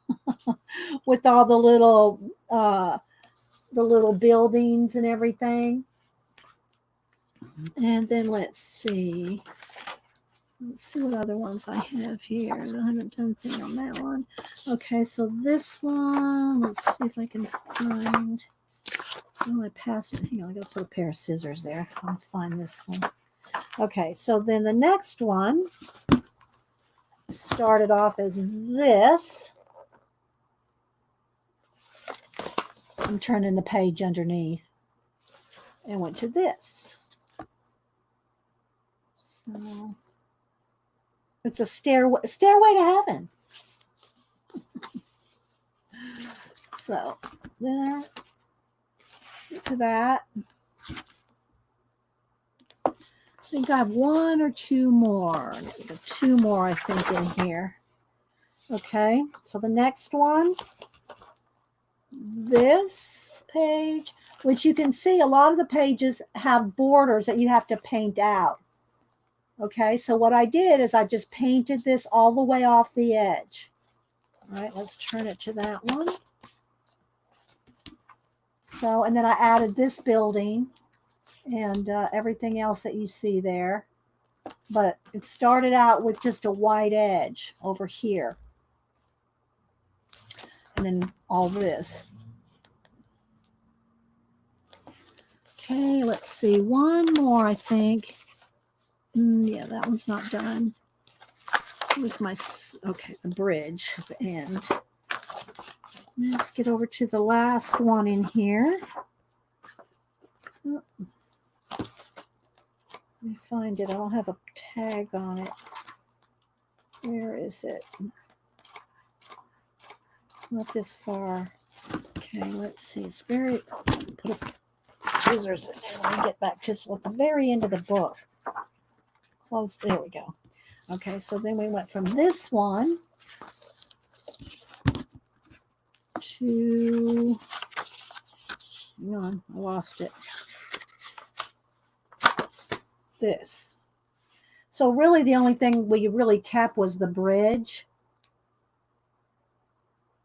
with all the little buildings and everything. And then let's see what other ones I have here. I haven't done anything on that one. Okay, so this one, let's see if I can find. Oh, I passed it. Hang on, I gotta put a pair of scissors there. Let's find this one. Okay, so then the next one started off as this. I'm turning the page underneath and went to this. So it's a stairway to heaven. So there, to that. I think I have one or two more. There's two more, I think, in here. Okay, so the next one, this page, which you can see a lot of the pages have borders that you have to paint out. Okay, so what I did is I just painted this all the way off the edge. All right, let's turn it to that one. So, and then I added this building and everything else that you see there. But it started out with just a white edge over here. And then all this. Okay, let's see. One more, I think. Yeah, that one's not done. Here's my, okay, the bridge at the end. Let's get over to the last one in here. Oh, let me find it. I don't have a tag on it. Where is it? It's not this far. Okay, let's see. It's very. Put a scissors in there when I get back to at the very end of the book. Close. There we go. Okay, so then we went from this one to. Hang on, I lost it. This. So really, the only thing we really kept was the bridge.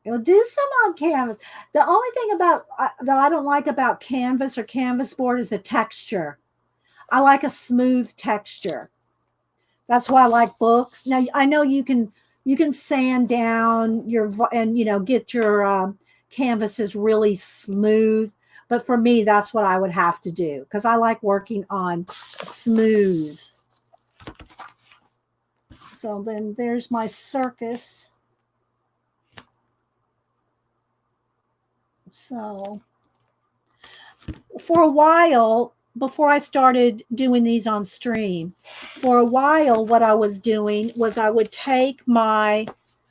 You'll do some on canvas. The only thing about that I don't like about canvas or canvas board is the texture. I like a smooth texture. That's why I like books. Now I know you can sand down your and get your canvases really smooth, but for me that's what I would have to do because I like working on smooth. So then there's my circus. So for a while, before I started doing these on stream, for a while, what I was doing was I would take my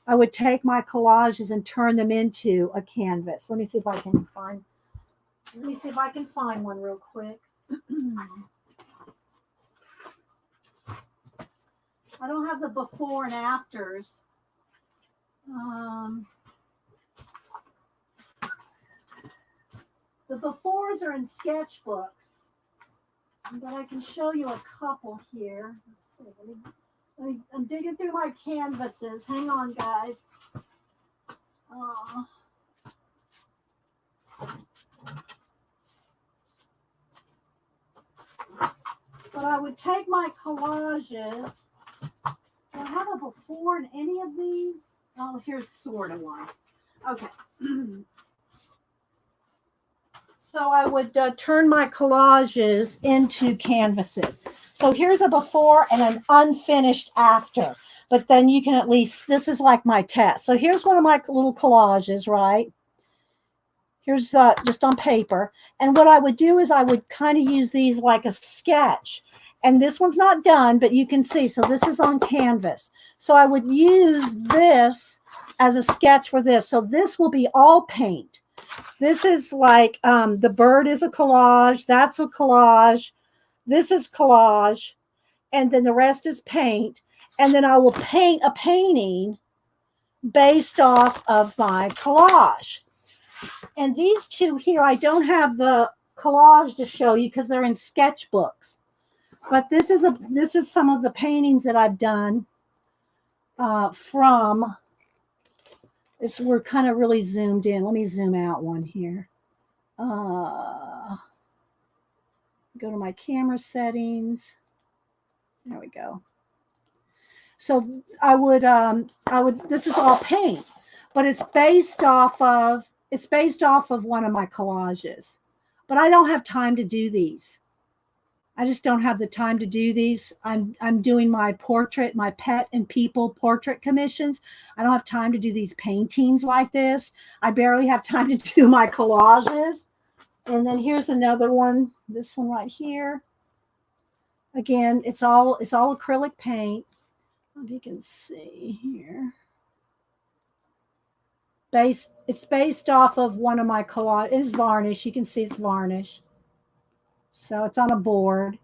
collages and turn them into a canvas. Let me see if I can find one real quick. I don't have the before and afters. The befores are in sketchbooks, but I can show you a couple here. Let's see. I'm digging through my canvases. Hang on, guys. But I would take my collages. Do I have a before in any of these? Oh, here's sort of one. Okay. So I would turn my collages into canvases. So here's a before and an unfinished after. But then you can at least, this is like my test. So here's one of my little collages, right? Here's just on paper. And what I would do is I would kind of use these like a sketch. And this one's not done, but you can see. So this is on canvas. So I would use this as a sketch for this. So this will be all paint. This is like the bird is a collage. That's a collage. This is collage. And then the rest is paint. And then I will paint a painting based off of my collage. And these two here, I don't have the collage to show you because they're in sketchbooks. But this is some of the paintings that I've done from. We're kind of really zoomed in. Let me zoom out one here. Go to my camera settings. There we go. So I would this is all paint, but it's based off of one of my collages. But I don't have time to do these. I just don't have the time to do these. I'm doing my portrait, my pet and people portrait commissions. I don't have time to do these paintings like this. I barely have time to do my collages. And then here's another one, this one right here. Again, it's all acrylic paint. If you can see here. It's based off of one of my collages. It is varnish. You can see it's varnish. So it's on a board.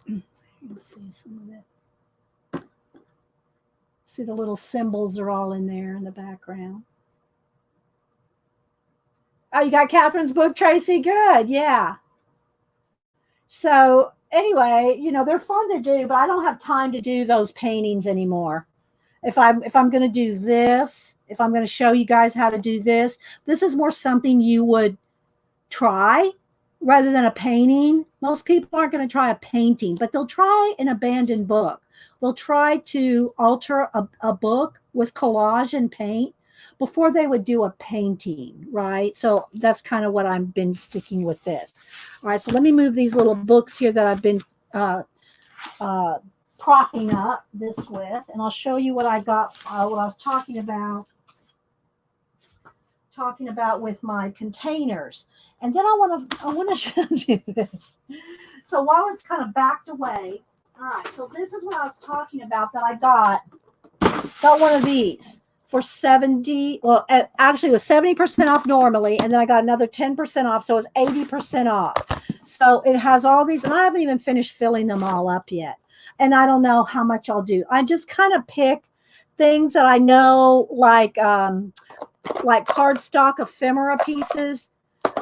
You can see some of it. See the little symbols are all in there in the background. Oh, you got Catherine's book, Tracy? Good, yeah. So anyway, they're fun to do, but I don't have time to do those paintings anymore. If I'm going to do this, if I'm going to show you guys how to do this is more something you would try rather than a painting. Most people aren't going to try a painting, but they'll try an abandoned book. They'll try to alter a book with collage and paint before they would do a painting, right? So that's kind of what I've been sticking with this. All right, so let me move these little books here that I've been propping up this with, and I'll show you what I got, what I was talking about talking about with my containers. And then I want to show you this. So while it's kind of backed away, all right, so this is what I was talking about that I got one of these for 70, well, actually it was 70% off normally, and then I got another 10% off, so it was 80% off. So it has all these, and I haven't even finished filling them all up yet. And I don't know how much I'll do. I just kind of pick things that I know, like cardstock ephemera pieces,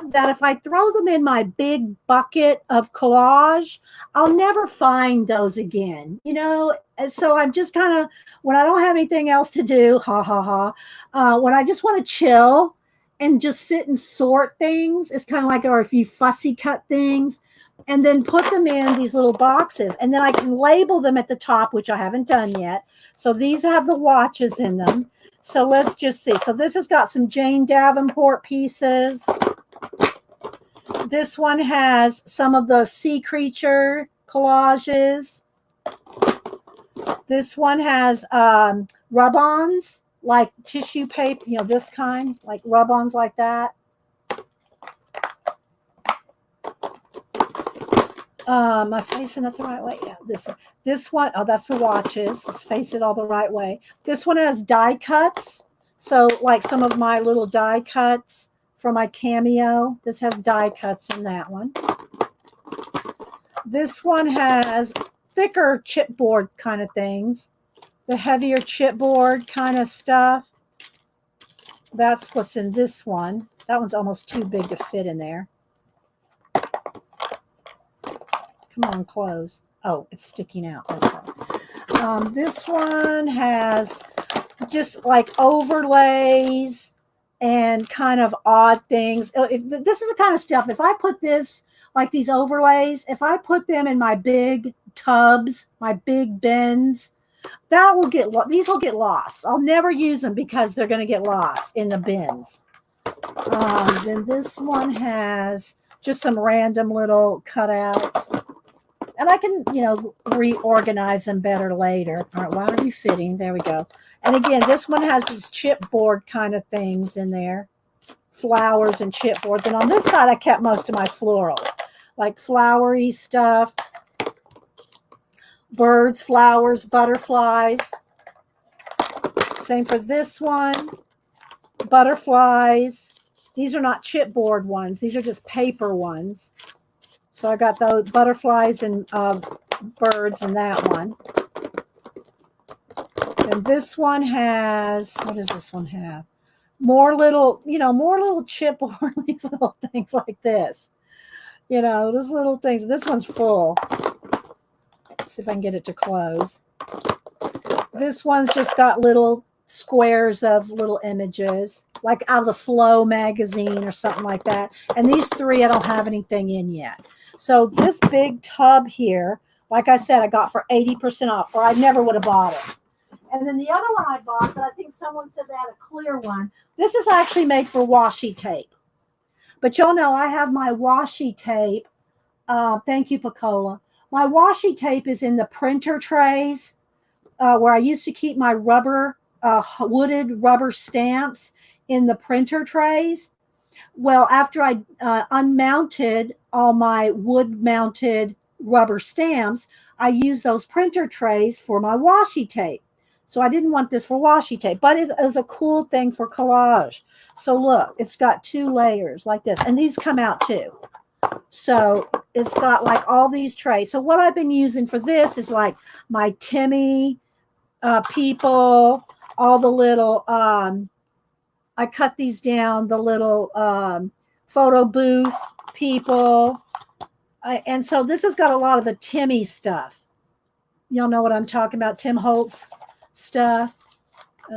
that if I throw them in my big bucket of collage, I'll never find those again, you know? And so I'm just kind of, when I don't have anything else to do, when I just want to chill and just sit and sort things, it's kind of like, or if you fussy cut things, and then put them in these little boxes. And then I can label them at the top, which I haven't done yet. So these have the watches in them. So let's just see. So this has got some Jane Davenport pieces. This one has some of the sea creature collages. This one has rub-ons, like tissue paper, you know, this kind, like rub-ons like that. Am I facing it the right way? Yeah, this one, oh, that's the watches. Let's face it all the right way. This one has die cuts. So like some of my little die cuts for my cameo. This has die cuts in that one. This one has thicker chipboard kind of things. The heavier chipboard kind of stuff. That's what's in this one. That one's almost too big to fit in there. Come on, close. Oh, it's sticking out. Okay. This one has just like overlays and kind of odd things. This is the kind of stuff, if I put this, like these overlays, if I put them in my big tubs, my big bins, that will get, these will get lost. I'll never use them because they're going to get lost in the bins. Then this one has just some random little cutouts. And I can, you know, reorganize them better later. All right, why are you fitting? There we go. And again, this one has these chipboard kind of things in there. Flowers and chipboards. And on this side, I kept most of my florals. Like flowery stuff. Birds, flowers, butterflies. Same for this one. Butterflies. These are not chipboard ones. These are just paper ones. So I got those butterflies and birds in that one. And this one has, what does this one have? More little, you know, more little chipboard, these little things like this. You know, those little things. This one's full. Let's see if I can get it to close. This one's just got little squares of little images, like out of the Flow magazine or something like that. And these three, I don't have anything in yet. So this big tub here, like I said, I got for 80% off, or I never would have bought it. And then the other one I bought, that I think someone said they had a clear one. This is actually made for washi tape. But y'all know I have my washi tape. Thank you, Picola. My washi tape is in the printer trays where I used to keep my rubber, wooded rubber stamps in the printer trays. Well, after I unmounted all my wood-mounted rubber stamps, I used those printer trays for my washi tape. So I didn't want this for washi tape, but it was a cool thing for collage. So look, it's got 2 layers like this, and these come out too. So it's got like all these trays. So what I've been using for this is like my Timmy people, all the little, I cut these down, the little photo booth people. And so this has got a lot of the Timmy stuff. Y'all know what I'm talking about, Tim Holtz stuff.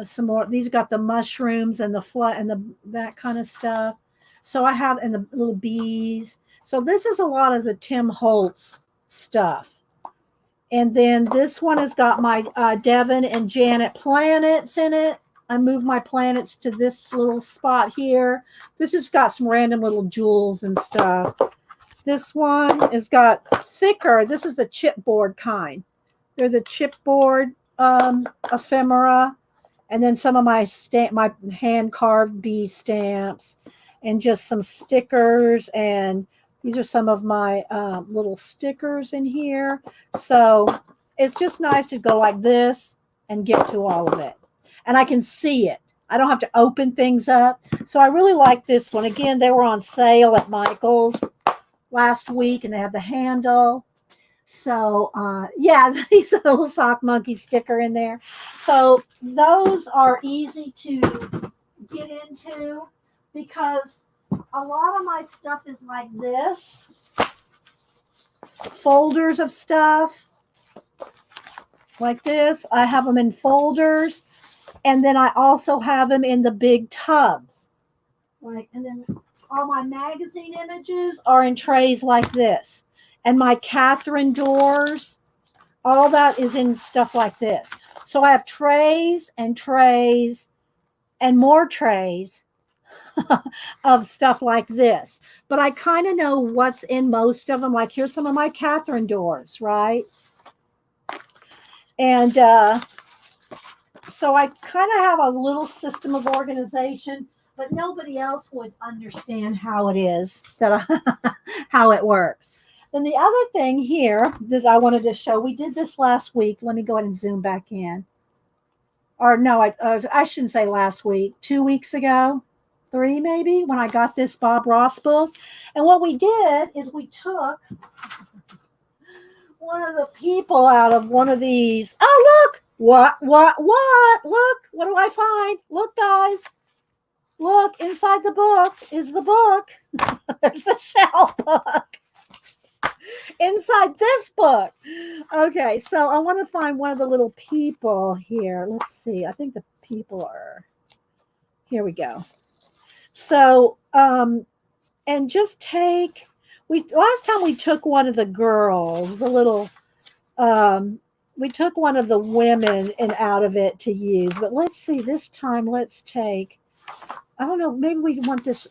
Some more. These got the mushrooms and that kind of stuff. So I have, and the little bees. So this is a lot of the Tim Holtz stuff. And then this one has got my Devin and Janet planets in it. I moved my planets to this little spot here. This has got some random little jewels and stuff. This one has got thicker. This is the chipboard kind. They're the chipboard ephemera. And then some of my my hand carved bee stamps, and just some stickers. And these are some of my little stickers in here. So it's just nice to go like this and get to all of it. And I can see it. I don't have to open things up. So I really like this one. Again, they were on sale at Michael's last week, and they have the handle. So yeah, he's a little sock monkey sticker in there. So those are easy to get into because a lot of my stuff is like this. Folders of stuff like this. I have them in folders, and then I also have them in the big tubs. Like, and then all my magazine images are in trays like this. And my Catherine doors, all that is in stuff like this. So I have trays and trays and more trays of stuff like this. But I kind of know what's in most of them. Like, here's some of my Catherine doors, right? And so I kind of have a little system of organization, but nobody else would understand how it is, how it works. Then the other thing here that I wanted to show, we did this last week. Let me go ahead and zoom back in. Or no, I shouldn't say last week, 2 weeks ago, 3 maybe, when I got this Bob Ross book. And what we did is we took one of the people out of one of these. Oh, look. What? Look, what do I find? Look, guys. Look, inside the book is the book. There's the shell book. Inside this book. Okay, so I want to find one of the little people here. Let's see. I think the people are, here we go. So, and just take, last time we took one of the girls, the little, we took one of the women and out of it to use, but let's see, this time let's take, I don't know, maybe we want this,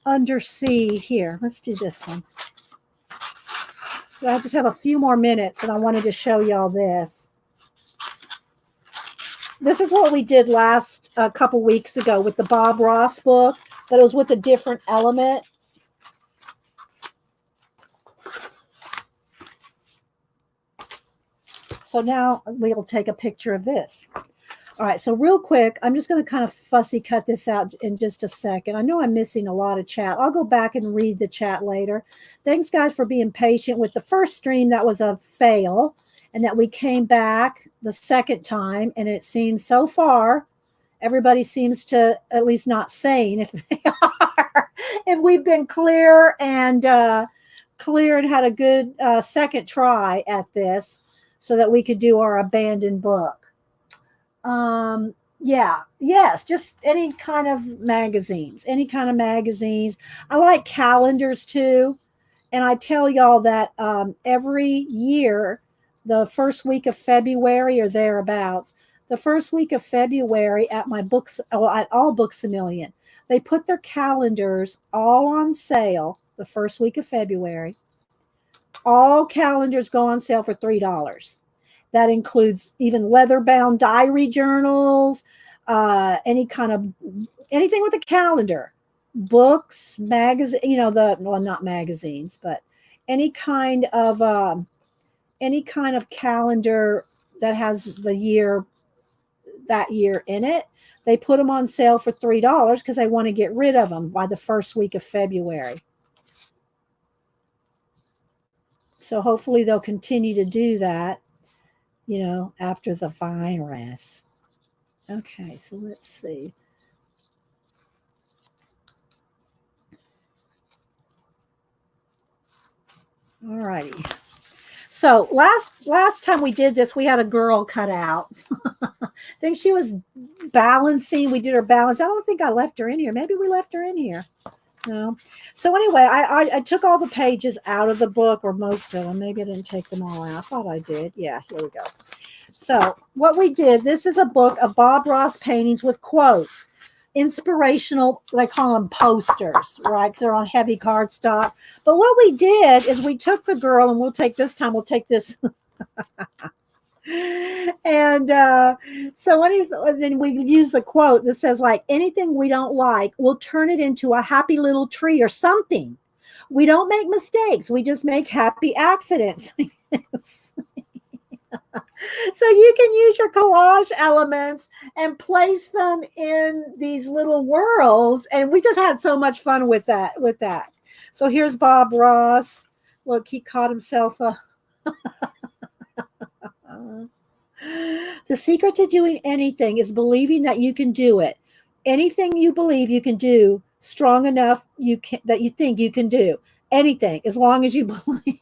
undersea here. Let's do this one. I just have a few more minutes and I wanted to show y'all this. This is what we did last a couple weeks ago with the Bob Ross book, but it was with a different element. So now we'll take a picture of this. All right, so real quick, I'm just going to kind of fussy cut this out in just a second. I know I'm missing a lot of chat. I'll go back and read the chat later. Thanks, guys, for being patient with the first stream. That was a fail, and that we came back the second time, and it seems so far, everybody seems to at least not sane if they are. If we've been clear and had a good second try at this so that we could do our abandoned book. Yes, just any kind of magazines. I like calendars too. And I tell y'all that every year, the first week of February or thereabouts, the first week of February at my books, at all Books A Million, they put their calendars all on sale the first week of February. All calendars go on sale for $3. That includes even leather-bound diary journals, anything with a calendar, books, magazine, not magazines, but any kind of calendar that has that year in it. They put them on sale for $3 because they want to get rid of them by the first week of February. So hopefully they'll continue to do that. After the virus. Okay, so let's see. All righty. So last time we did this, we had a girl cut out. I think she was balancing. We did her balance. I don't think I left her in here. Maybe we left her in here. No. So anyway, I took all the pages out of the book, or most of them. Maybe I didn't take them all out. I thought I did. Yeah, here we go. So what we did, this is a book of Bob Ross paintings with quotes. Inspirational, they call them posters, right? They're on heavy cardstock. But what we did is we took the girl, and we'll take this. And so then we use the quote that says, like, anything we don't like, we'll turn it into a happy little tree or something. We don't make mistakes. We just make happy accidents. So you can use your collage elements and place them in these little worlds. And we just had so much fun with that. So here's Bob Ross. Look, he caught himself a the secret to doing anything is believing that you can do it. Anything you believe you can do strong enough that you think you can do. Anything, as long as you believe.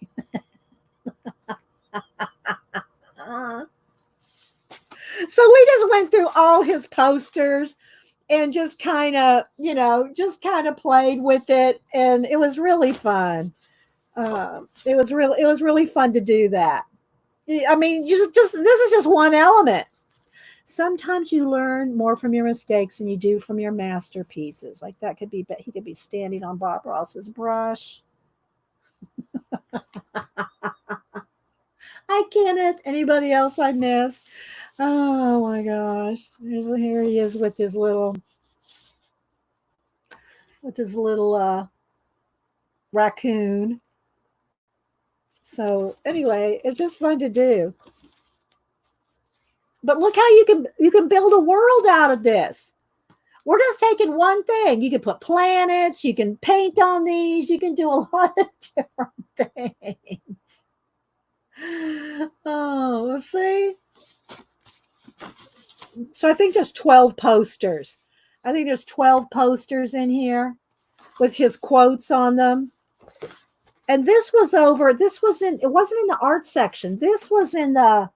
So we just went through all his posters and just kind of, played with it, and it was really fun. It was really fun to do that. I mean, just this is just one element. Sometimes you learn more from your mistakes than you do from your masterpieces. Like that could be, but he could be standing on Bob Ross's brush. Hi, Kenneth. Anybody else I missed? Oh my gosh. Here he is with his little raccoon. So anyway, it's just fun to do. But look how you can build a world out of this. We're just taking one thing. You can put planets, you can paint on these, you can do a lot of different things. Oh, let's see. So I think there's 12 posters. I think there's 12 posters in here with his quotes on them. And it wasn't in the art section. This was in the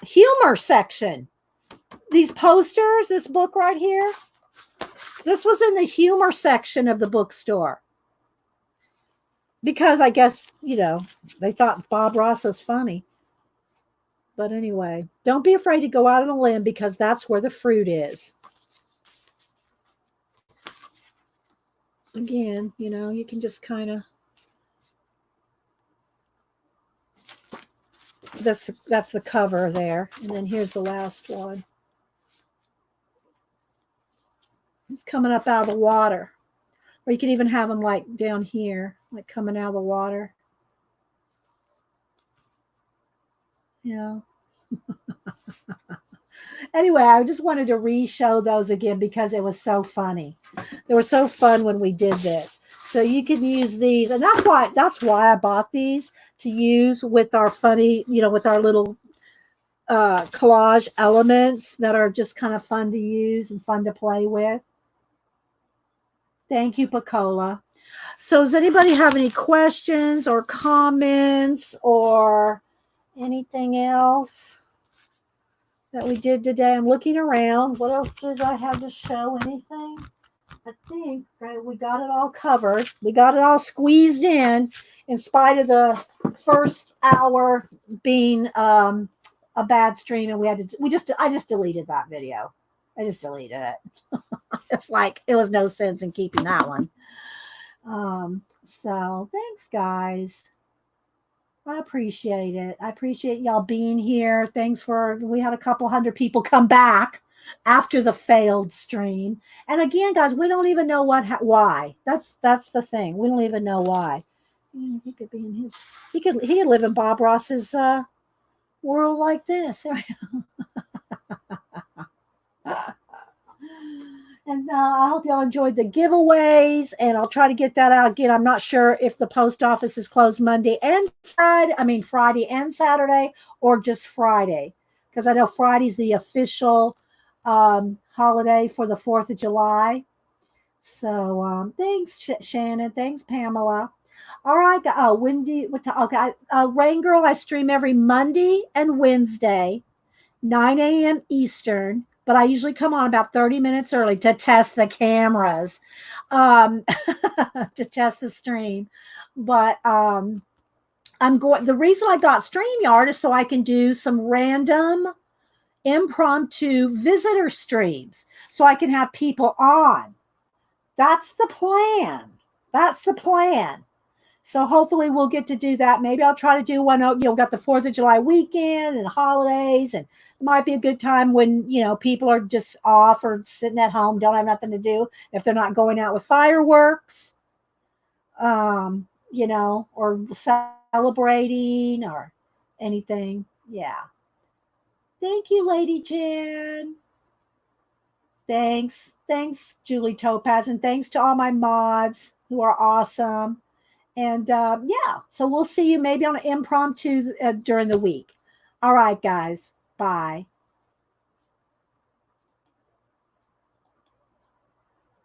humor section. These posters, this book right here, this was in the humor section of the bookstore. Because I guess, they thought Bob Ross was funny. But anyway, don't be afraid to go out on a limb because that's where the fruit is. Again, you can just kind of, that's the cover there. And then here's the last one. He's coming up out of the water. Or you can even have them like down here, like coming out of the water. Anyway, I just wanted to re-show those again because it was so funny. They were so fun when we did this. So you can use these, and that's why I bought these, to use with our funny, with our little collage elements that are just kind of fun to use and fun to play with. Thank you, Pacola. So does anybody have any questions or comments or anything else that we did today? I'm looking around. What else did I have to show? Anything? I think we got it all covered. We got it all squeezed in spite of the first hour being a bad stream, and I just deleted that video. I just deleted it. It's like it was no sense in keeping that one. So thanks, guys. I appreciate it. I appreciate y'all being here. We had a couple hundred people come back after the failed stream. And again, guys, we don't even know why. That's the thing. We don't even know why. He could be in his. He could live in Bob Ross's world like this. And I hope y'all enjoyed the giveaways, and I'll try to get that out again. I'm not sure if the post office is closed Monday and Friday and Saturday, or just Friday, because I know Friday's the official holiday for the 4th of July. So thanks, Shannon. Thanks, Pamela. All right. Rain Girl, I stream every Monday and Wednesday, 9 a.m. Eastern. But I usually come on about 30 minutes early to test the cameras, to test the stream. But the reason I got StreamYard is so I can do some random impromptu visitor streams, so I can have people on. That's the plan. So hopefully we'll get to do that. Maybe I'll try to do one. Got the 4th of July weekend and holidays, and it might be a good time when, people are just off or sitting at home, don't have nothing to do if they're not going out with fireworks, or celebrating or anything. Yeah. Thank you, Lady Jan. Thanks. Thanks, Julie Topaz. And thanks to all my mods who are awesome. And yeah, so we'll see you maybe on an impromptu during the week. All right, guys. Bye.